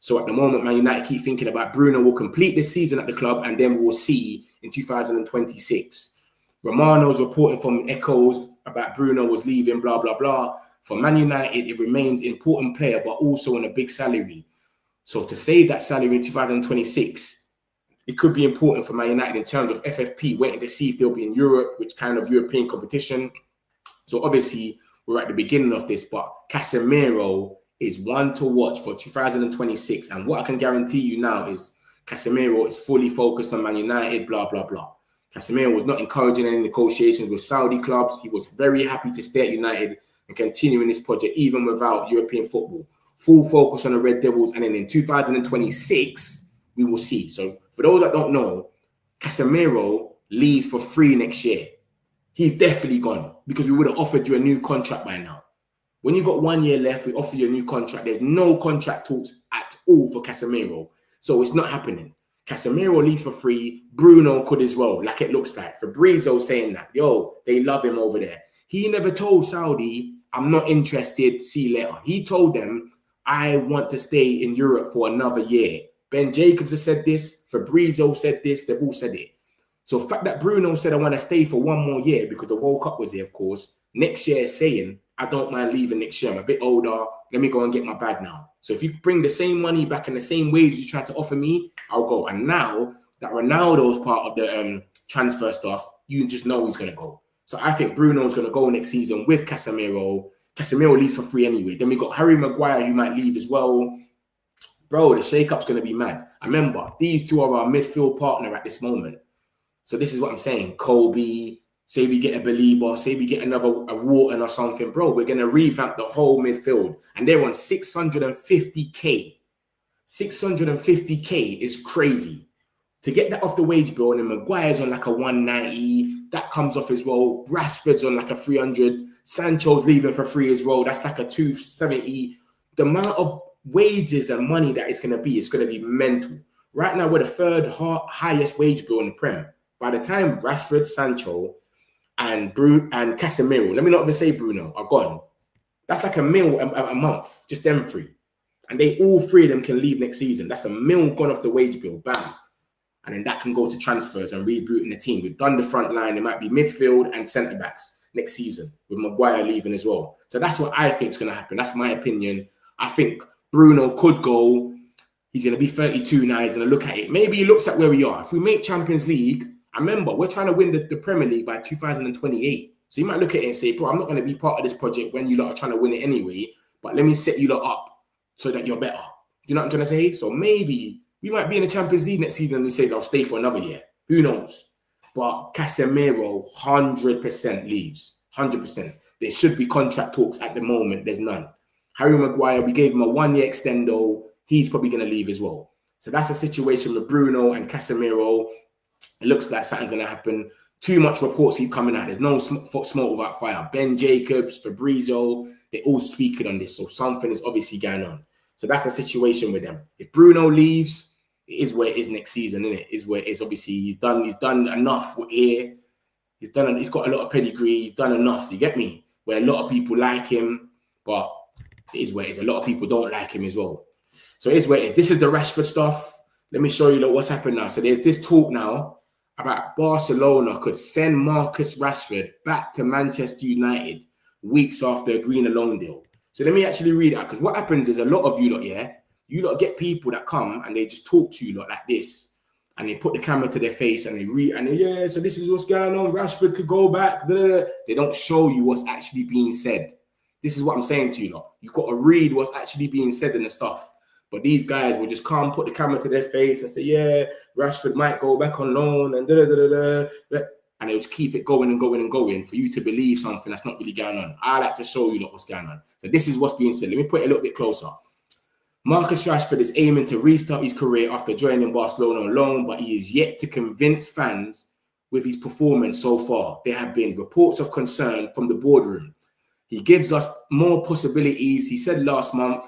So at the moment, Man United keep thinking about Bruno will complete this season at the club, and then we'll see in 2026. Romano's reporting from Echoes about Bruno was leaving, blah, blah, blah. For Man United, it remains important player, but also on a big salary. So to save that salary in 2026, it could be important for Man United in terms of FFP, waiting to see if they'll be in Europe, which kind of European competition. So obviously, we're at the beginning of this, but Casemiro is one to watch for 2026. And what I can guarantee you now is Casemiro is fully focused on Man United, blah, blah, blah. Casemiro was not encouraging any negotiations with Saudi clubs. He was very happy to stay at United and continue in this project, even without European football. Full focus on the Red Devils. And then in 2026, we will see. So for those that don't know, Casemiro leaves for free next year. He's definitely gone because we would have offered you a new contract by now. When you got 1 year left, we offer you a new contract. There's no contract talks at all for Casemiro. So it's not happening. Casemiro leaves for free. Bruno could as well, like it looks like. Fabrizio saying that, yo, they love him over there. He never told Saudi, I'm not interested, see you later. He told them, I want to stay in Europe for another year. Ben Jacobs has said this. Fabrizio said this. They've all said it. So the fact that Bruno said, I want to stay for 1 more year because the World Cup was here, of course. Next year saying, I don't mind leaving next year. I'm a bit older. Let me go and get my bag now. So if you bring the same money back and the same wage you tried to offer me, I'll go. And now that Ronaldo's part of the transfer stuff, you just know he's going to go. So I think Bruno's going to go next season with Casemiro. Casemiro leaves for free anyway. Then we got Harry Maguire who might leave as well. Bro, the shake-up's going to be mad. I remember, these two are our midfield partner at this moment. So this is what I'm saying. Kobbie, say we get a Belieber, say we get a Wharton or something. Bro, we're going to revamp the whole midfield. And they're on 650K. 650K is crazy. To get that off the wage bill, and then Maguire's on like a 190, that comes off as well. Rashford's on like a 300. Sancho's leaving for free as well. That's like a 270. The amount of wages and money that it's going to be mental. Right now, we're the third highest wage bill in the Prem. By the time Rashford, Sancho, and Casemiro, let me not even say Bruno, are gone, that's like a mil a month, just them three. And all three of them can leave next season. That's a mil gone off the wage bill, bam. And then that can go to transfers and rebooting the team. We've done the front line. It might be midfield and centre-backs next season with Maguire leaving as well. So that's what I think is going to happen. That's my opinion. I think Bruno could go. He's going to be 32 now. He's going to look at it. Maybe he looks at where we are. If we make Champions League, I remember, we're trying to win the Premier League by 2028. So you might look at it and say, bro, I'm not going to be part of this project when you lot are trying to win it anyway, but let me set you lot up so that you're better. Do you know what I'm trying to say? So maybe we might be in the Champions League next season and he says, I'll stay for another year. Who knows? But Casemiro 100% leaves. 100%. There should be contract talks at the moment. There's none. Harry Maguire, we gave him a 1-year extendo. He's probably going to leave as well. So that's the situation with Bruno and Casemiro. It looks like something's going to happen. Too much reports keep coming out. There's no smoke without fire. Ben Jacobs, Fabrizio, they're all speaking on this. So something is obviously going on. So that's the situation with them. If Bruno leaves, it is where it is next season, isn't it? It is where it is. Obviously, he's done enough here. He's got a lot of pedigree. He's done enough. You get me? Where a lot of people like him, but it is where it is. A lot of people don't like him as well. So it is where it is. This is the Rashford stuff. Let me show you what's happened now. So there's this talk now about Barcelona could send Marcus Rashford back to Manchester United weeks after agreeing a loan deal. So let me actually read it, because what happens is a lot of you lot, you lot get people that come and they just talk to you lot like this, and they put the camera to their face and they read, and so this is what's going on. Rashford could go back. Blah, blah, blah. They don't show you what's actually being said. This is what I'm saying to you lot. You've got to read what's actually being said in the stuff. But these guys will just come, put the camera to their face and say, Rashford might go back on loan and and they'll just keep it going and going and going for you to believe something that's not really going on. I like to show you what's going on. So this is what's being said. Let me put it a little bit closer. Marcus Rashford is aiming to restart his career after joining Barcelona on loan, but he is yet to convince fans with his performance so far. There have been reports of concern from the boardroom. He gives us more possibilities. He said last month,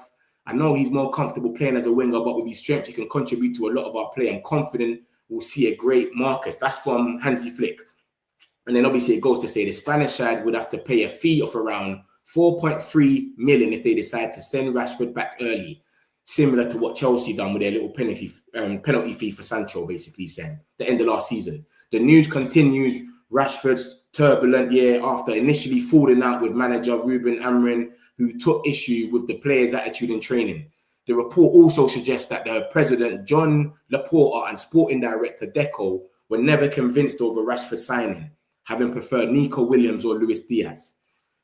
I know he's more comfortable playing as a winger, but with his strengths, he can contribute to a lot of our play. I'm confident we'll see a great Marcus. That's from Hansi Flick. And then obviously it goes to say the Spanish side would have to pay a fee of around 4.3 million if they decide to send Rashford back early, similar to what Chelsea done with their little penalty fee for Sancho, basically saying the end of last season. The news continues. Rashford's turbulent year after initially falling out with manager Ruben Amorim, who took issue with the players' attitude in training. The report also suggests that the president, John Laporta, and sporting director Deco were never convinced over Rashford signing, having preferred Nico Williams or Luis Diaz.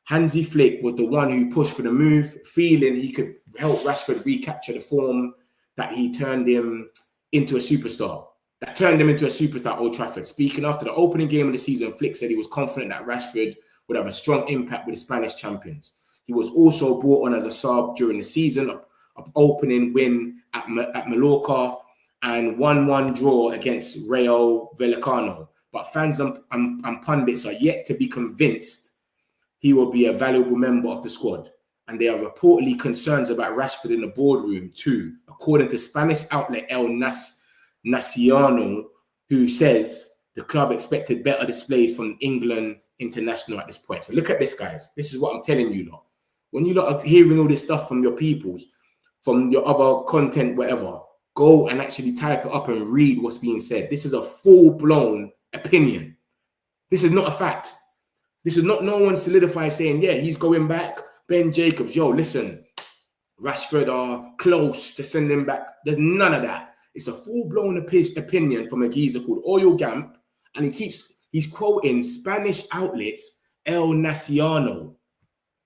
Hansi Flick was the one who pushed for the move, feeling he could help Rashford recapture the form that turned him into a superstar at Old Trafford. Speaking after the opening game of the season, Flick said he was confident that Rashford would have a strong impact with the Spanish champions. He was also brought on as a sub during the season, of opening win at Mallorca and 1-1 draw against Rayo Vallecano. But fans and pundits are yet to be convinced he will be a valuable member of the squad. And there are reportedly concerns about Rashford in the boardroom too, according to Spanish outlet El Nacional, who says the club expected better displays from England international at this point. So look at this, guys. This is what I'm telling you lot. When you lot are hearing all this stuff from your peoples, from your other content, whatever, go and actually type it up and read what's being said. This is a full-blown opinion. This is not a fact. This is not no one solidified saying, he's going back. Ben Jacobs, listen, Rashford are close to sending him back. There's none of that. It's a full-blown opinion from a geezer called Oil Gamp, and he keeps He's quoting Spanish outlets El Nacional.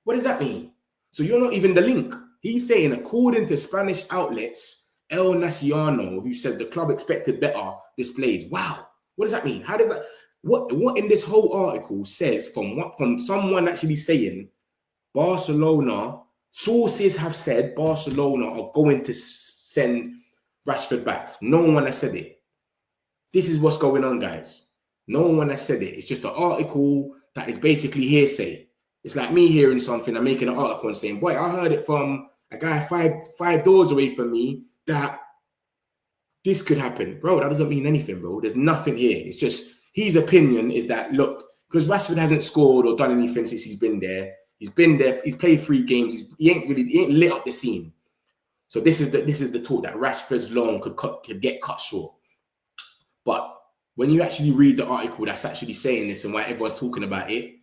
What does that mean? So you're not even the link. He's saying, according to Spanish outlets, El Nacional, who says the club expected better displays. Wow. What does that mean? How does that... What in this whole article says from someone actually saying Barcelona, sources have said Barcelona are going to send Rashford back. No one has said it. This is what's going on, guys. No one has said it. It's just an article that is basically hearsay. It's like me hearing something and making an article and saying, boy, I heard it from a guy five doors away from me that this could happen. Bro, that doesn't mean anything, bro. There's nothing here. It's just his opinion is that, look, because Rashford hasn't scored or done anything since he's been there. He's been there. He's played 3 games. He ain't lit up the scene. So this is the talk that Rashford's loan could get cut short. But when you actually read the article that's actually saying this and why everyone's talking about it,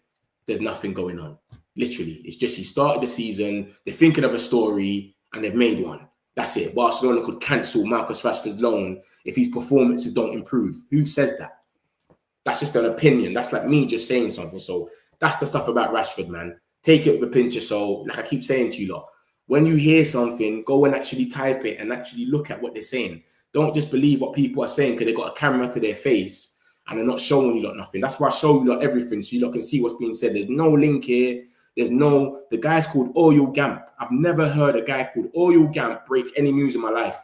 there's nothing going on. Literally, it's just he started the season. They're thinking of a story and they've made one. That's it. Barcelona could cancel Marcus Rashford's loan if his performances don't improve. Who says that? That's just an opinion. That's like me just saying something. So that's the stuff about Rashford, man. Take it with a pinch of salt. Like I keep saying to you lot, when you hear something, go and actually type it and actually look at what they're saying. Don't just believe what people are saying because they got a camera to their face and they're not showing you lot nothing. That's why I show you lot everything so you lot can see what's being said. There's no link here. The guy's called Oil Gamp. I've never heard a guy called Oil Gamp break any news in my life.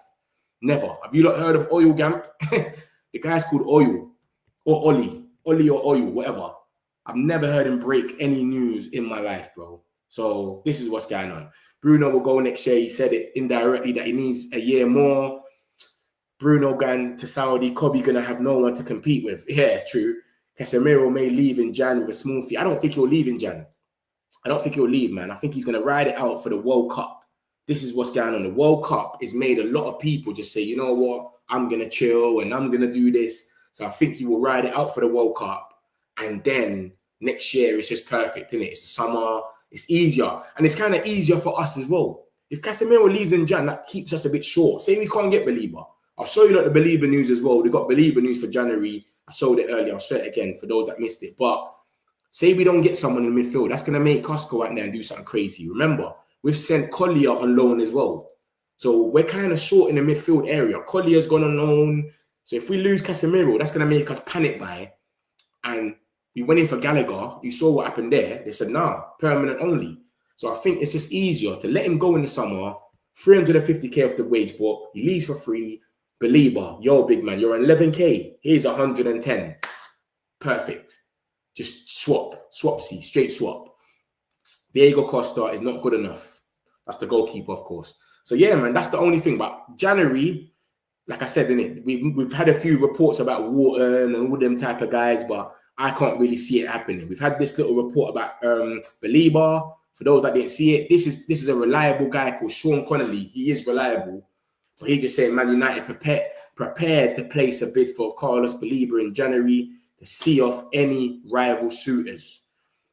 Never. Have you lot heard of Oil Gamp? The guy's called Oil or Oli or Oil, whatever. I've never heard him break any news in my life, bro. So this is what's going on. Bruno will go next year. He said it indirectly that he needs a year more. Bruno going to Saudi. Kobbie going to have no one to compete with. Yeah, true. Casemiro may leave in Jan with a small fee. I don't think he'll leave in Jan. I don't think he'll leave, man. I think he's going to ride it out for the World Cup. This is what's going on. The World Cup has made a lot of people just say, you know what? I'm going to chill and I'm going to do this. So I think he will ride it out for the World Cup. And then next year, it's just perfect, isn't it? It's the summer. It's easier. And it's kind of easier for us as well. If Casemiro leaves in Jan, that keeps us a bit short. Say we can't get Belieber. I'll show you the Belieber news as well. We got Belieber news for January. I showed it earlier. I'll show it again for those that missed it. But say we don't get someone in midfield. That's going to make us go out there and do something crazy. Remember, we've sent Collier on loan as well. So we're kind of short in the midfield area. Collier's gone on loan. So if we lose Casemiro, that's going to make us panic buy. And we went in for Gallagher. You saw what happened there. They said, nah, permanent only. So I think it's just easier to let him go in the summer, 350K off the wage book. He leaves for free. Belieber, yo, big man, you're 11K. Here's 110. Perfect. Just swapsy, straight swap. Diego Costa is not good enough. That's the goalkeeper, of course. So yeah, man, that's the only thing. But January, like I said, we've had a few reports about Wharton and all them type of guys, but I can't really see it happening. We've had this little report about Belieber. For those that didn't see it, this is a reliable guy called Sean Connolly. He is reliable. But he just said Man United prepared to place a bid for Carlos Belieber in January to see off any rival suitors.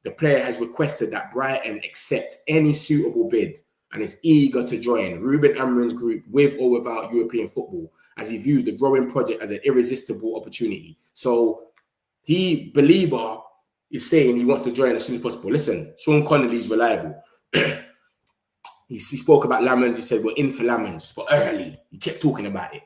The player has requested that Brighton accept any suitable bid and is eager to join Ruben Amorim's group with or without European football, as he views the growing project as an irresistible opportunity. So Belieber is saying he wants to join as soon as possible. Listen, Sean Connolly is reliable. He spoke about Lamans. He said, we're in for Lamans for early. He kept talking about it.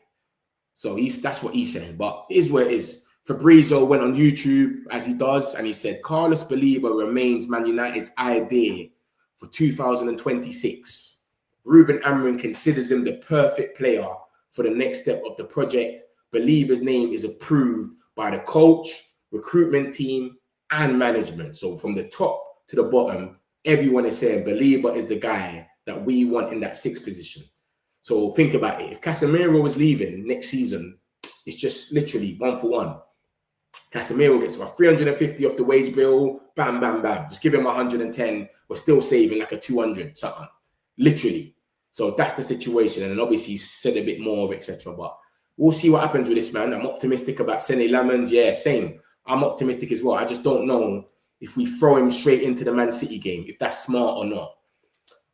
So that's what he's saying. But it is where it is. Fabrizio went on YouTube, as he does, and he said, Carlos Belieber remains Man United's idea for 2026. Ruben Amorim considers him the perfect player for the next step of the project. Belieber's name is approved by the coach, recruitment team, and management. So from the top to the bottom, everyone is saying Belieber is the guy that we want in that 6th position. So think about it. If Casemiro was leaving next season, it's just literally 1 for 1. Casemiro gets 350 off the wage bill, bam, bam, bam. Just give him 110. We're still saving like a 200 something, literally. So that's the situation. And then obviously he's said a bit more, etc. But we'll see what happens with this, man. I'm optimistic about Sene Lamans. Yeah, same. I'm optimistic as well. I just don't know if we throw him straight into the Man City game, if that's smart or not.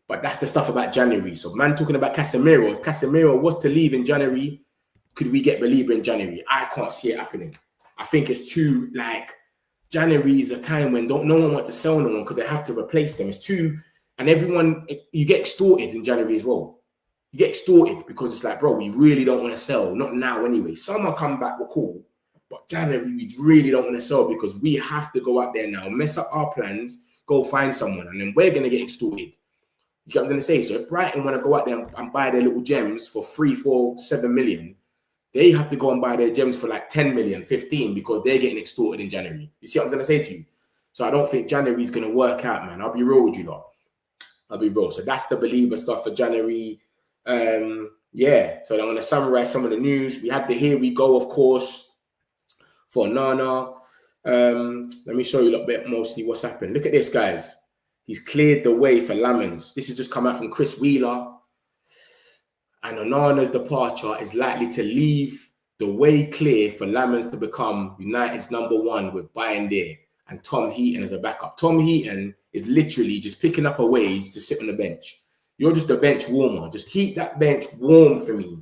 But that's the stuff about January. So, man, talking about Casemiro. If Casemiro was to leave in January, could we get Belieber in January? I can't see it happening. I think it's too, January is a time when no one wants to sell no one because they have to replace them. It's too, and everyone, you get extorted in January as well. You get extorted because it's like, bro, we really don't want to sell. Not now anyway. Summer come back, we're cool. But January, we really don't want to sell because we have to go out there now, mess up our plans, go find someone, and then we're going to get extorted. You get what I'm going to say? So if Brighton want to go out there and buy their little gems for 3, 4, 7 million, they have to go and buy their gems for like 10 million, 15 because they're getting extorted in January. You see what I'm going to say to you? So I don't think January is going to work out, man. I'll be real with you lot. I'll be real. So that's the believer stuff for January. Yeah. So I'm going to summarize some of the news. We had the Here We Go, of course, for Onana. Let me show you a little bit mostly what's happened. Look at this, guys. He's cleared the way for Lamens. This has just come out from Chris Wheeler. And Onana's departure is likely to leave the way clear for Lamens to become United's #1 with Bayern and Tom Heaton as a backup. Tom Heaton is literally just picking up a wage to sit on the bench. You're just a bench warmer. Just keep that bench warm for me.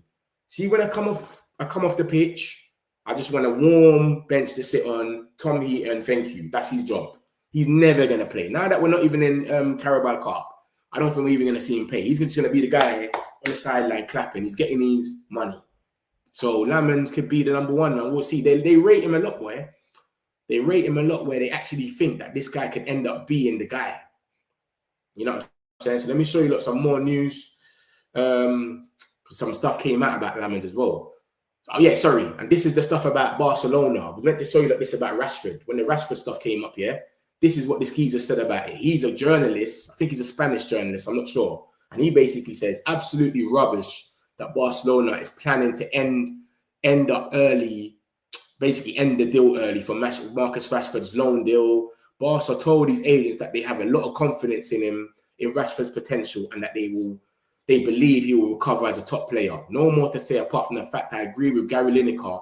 See, when I come off the pitch, I just want a warm bench to sit on. Tom Heaton, thank you. That's his job. He's never going to play. Now that we're not even in Carabao Cup, I don't think we're even going to see him play. He's just going to be the guy on the sideline clapping. He's getting his money. So Lamens could be the #1 now. We'll see. They rate him a lot, boy. They rate him a lot where they actually think that this guy could end up being the guy. You know what I'm saying? So let me show you some more news. Some stuff came out about Lamens as well. Oh, yeah, sorry. And this is the stuff about Barcelona. We meant to show you this about Rashford. When the Rashford stuff came up, yeah? This is what this geezer said about it. He's a journalist. I think he's a Spanish journalist. I'm not sure. And he basically says, absolutely rubbish that Barcelona is planning to end up early, basically end the deal early for Marcus Rashford's loan deal. Barca told his agents that they have a lot of confidence in him, in Rashford's potential, and that they believe he will recover as a top player. No more to say apart from the fact that I agree with Gary Lineker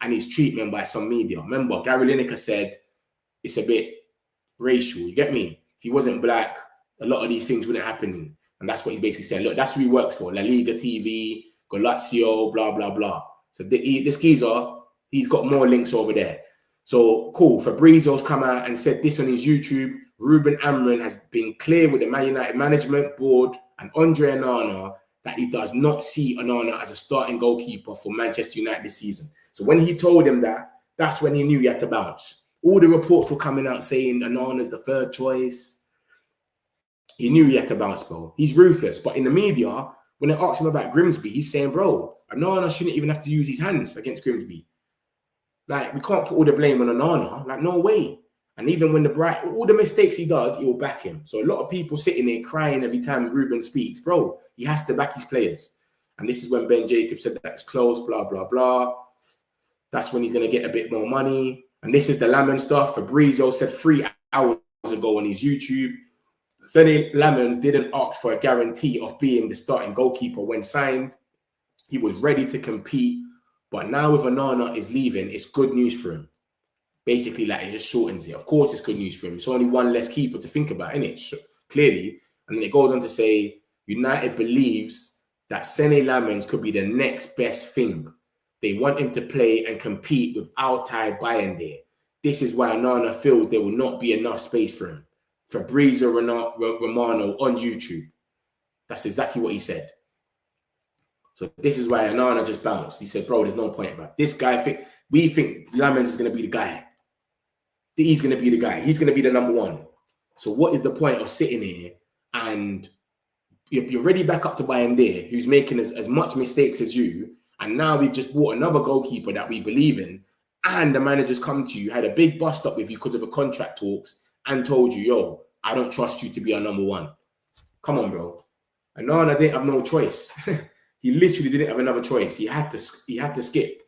and his treatment by some media. Remember, Gary Lineker said it's a bit racial. You get me? If he wasn't black, a lot of these things wouldn't happen. And that's what he's basically saying. Look, that's who he works for. La Liga TV, Golazio, blah, blah, blah. So this geezer, he's got more links over there. So cool. Fabrizio's come out and said this on his YouTube. Ruben Amorim has been clear with the Man United management board and Andre Onana that he does not see Onana as a starting goalkeeper for Manchester United this season. So when he told him that, that's when he knew he had to bounce. All the reports were coming out saying Onana's the third choice. He knew he had to bounce, bro. He's ruthless. But in the media, when they asked him about Grimsby, he's saying, bro, Onana shouldn't even have to use his hands against Grimsby. Like, we can't put all the blame on Onana. Like, no way. And even when all the mistakes he does, he will back him. So a lot of people sitting there crying every time Ruben speaks. Bro, he has to back his players. And this is when Ben Jacobs said that it's close, blah, blah, blah. That's when he's going to get a bit more money. And this is the Lamens stuff. Fabrizio said 3 hours ago on his YouTube, Sene Lamens didn't ask for a guarantee of being the starting goalkeeper when signed. He was ready to compete. But now with Onana is leaving, it's good news for him. Basically, like, it just shortens it. Of course, it's good news for him. It's only one less keeper to think about, innit? Clearly. And then it goes on to say, United believes that Sene Lamens could be the next best thing. They want him to play and compete with Altay Bayern there. This is why Onana feels there will not be enough space for him. Fabrizio Romano on YouTube. That's exactly what he said. So this is why Onana just bounced. He said, bro, there's no point, bro. This guy, we think Lamens is going to be the guy. He's going to be the guy. He's going to be the #1. So what is the point of sitting here and you're already back up to Bayern there, who's making as much mistakes as you, and now we've just bought another goalkeeper that we believe in, and the manager's come to you, had a big bust up with you because of the contract talks, and told you, yo, I don't trust you to be our #1. Come on, bro. And Onana didn't have no choice. He literally didn't have another choice. He had to skip.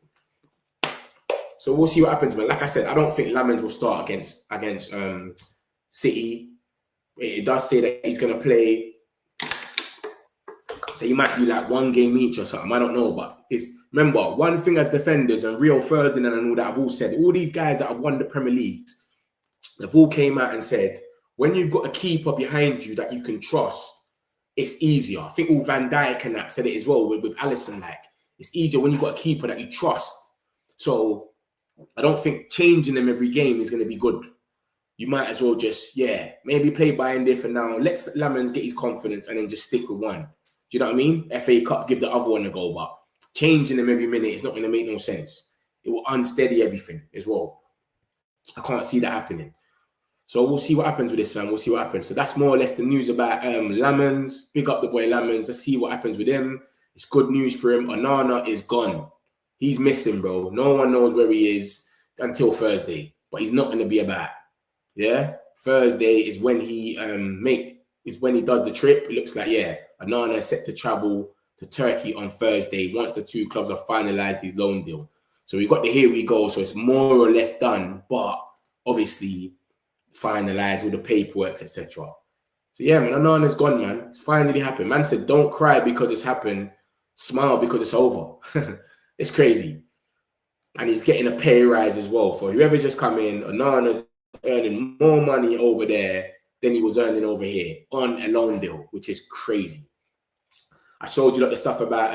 So we'll see what happens, man. Like I said, I don't think Lamens will start against City. It does say that he's going to play. So he might do like 1 game each or something. I don't know. But remember, one thing as defenders and Rio Ferdinand and all that have all said, all these guys that have won the Premier Leagues, they've all came out and said, when you've got a keeper behind you that you can trust, it's easier. I think all Van Dijk and that said it as well with Alisson. Like, it's easier when you've got a keeper that you trust. So I don't think changing them every game is going to be good. you might as well just, maybe play Bayern for now. Let Lamens get his confidence and then just stick with one. Do you know what I mean? FA Cup, give the other one a go, but changing them every minute is not going to make no sense. It will unsteady everything as well. I can't see that happening. So we'll see what happens with this, man. We'll see what happens. So that's more or less the news about Lamens. Big up the boy Lamens. Let's see what happens with him. It's good news for him. Onana is gone. He's missing, bro. No one knows where he is until Thursday. But he's not going to be about. Yeah? Thursday is when he does the trip. It looks like, Onana is set to travel to Turkey on Thursday once the two clubs have finalised his loan deal. So we got the here we go. So it's more or less done. But obviously finalised with the paperwork, etc. So yeah, man, Onana's gone, man. It's finally happened. Man said, don't cry because it's happened. Smile because it's over. It's crazy. And he's getting a pay rise as well. For whoever just come in, Onana's earning more money over there than he was earning over here on a loan deal, which is crazy. I showed you the stuff about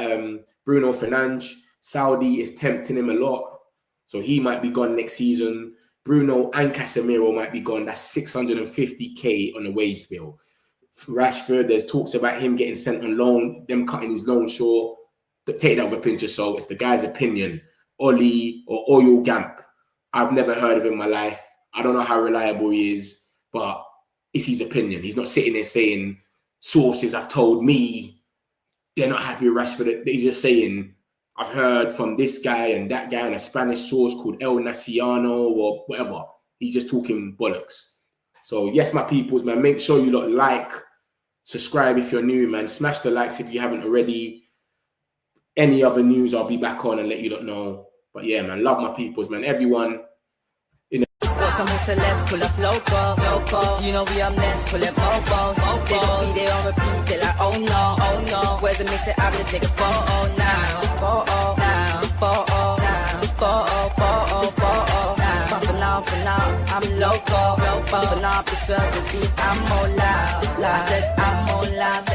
Bruno Fernandes. Saudi is tempting him a lot. So he might be gone next season. Bruno and Casemiro might be gone. That's 650k on a wage bill. Rashford, there's talks about him getting sent on loan, them cutting his loan short. Take that with a pinch of salt. It's the guy's opinion. Oli or Oil Gamp. I've never heard of him in my life. I don't know how reliable he is, but it's his opinion. He's not sitting there saying, sources have told me they're not happy with Rashford. He's just saying, I've heard from this guy and that guy and a Spanish source called El Naciano or whatever. He's just talking bollocks. So yes, my peoples, man, make sure you like, subscribe if you're new, man. Smash the likes if you haven't already. Any other news, I'll be back on and let you know. But yeah, man, love my peoples, man. Everyone. Some celebs pull up local. You know we up next, pull up mobos. They don't see, they on repeat, they like, oh no. Where's the mix it up, let's take a photo now. For now, I'm local. For now, preserve the beat, I'm more loud. I said I'm more loud.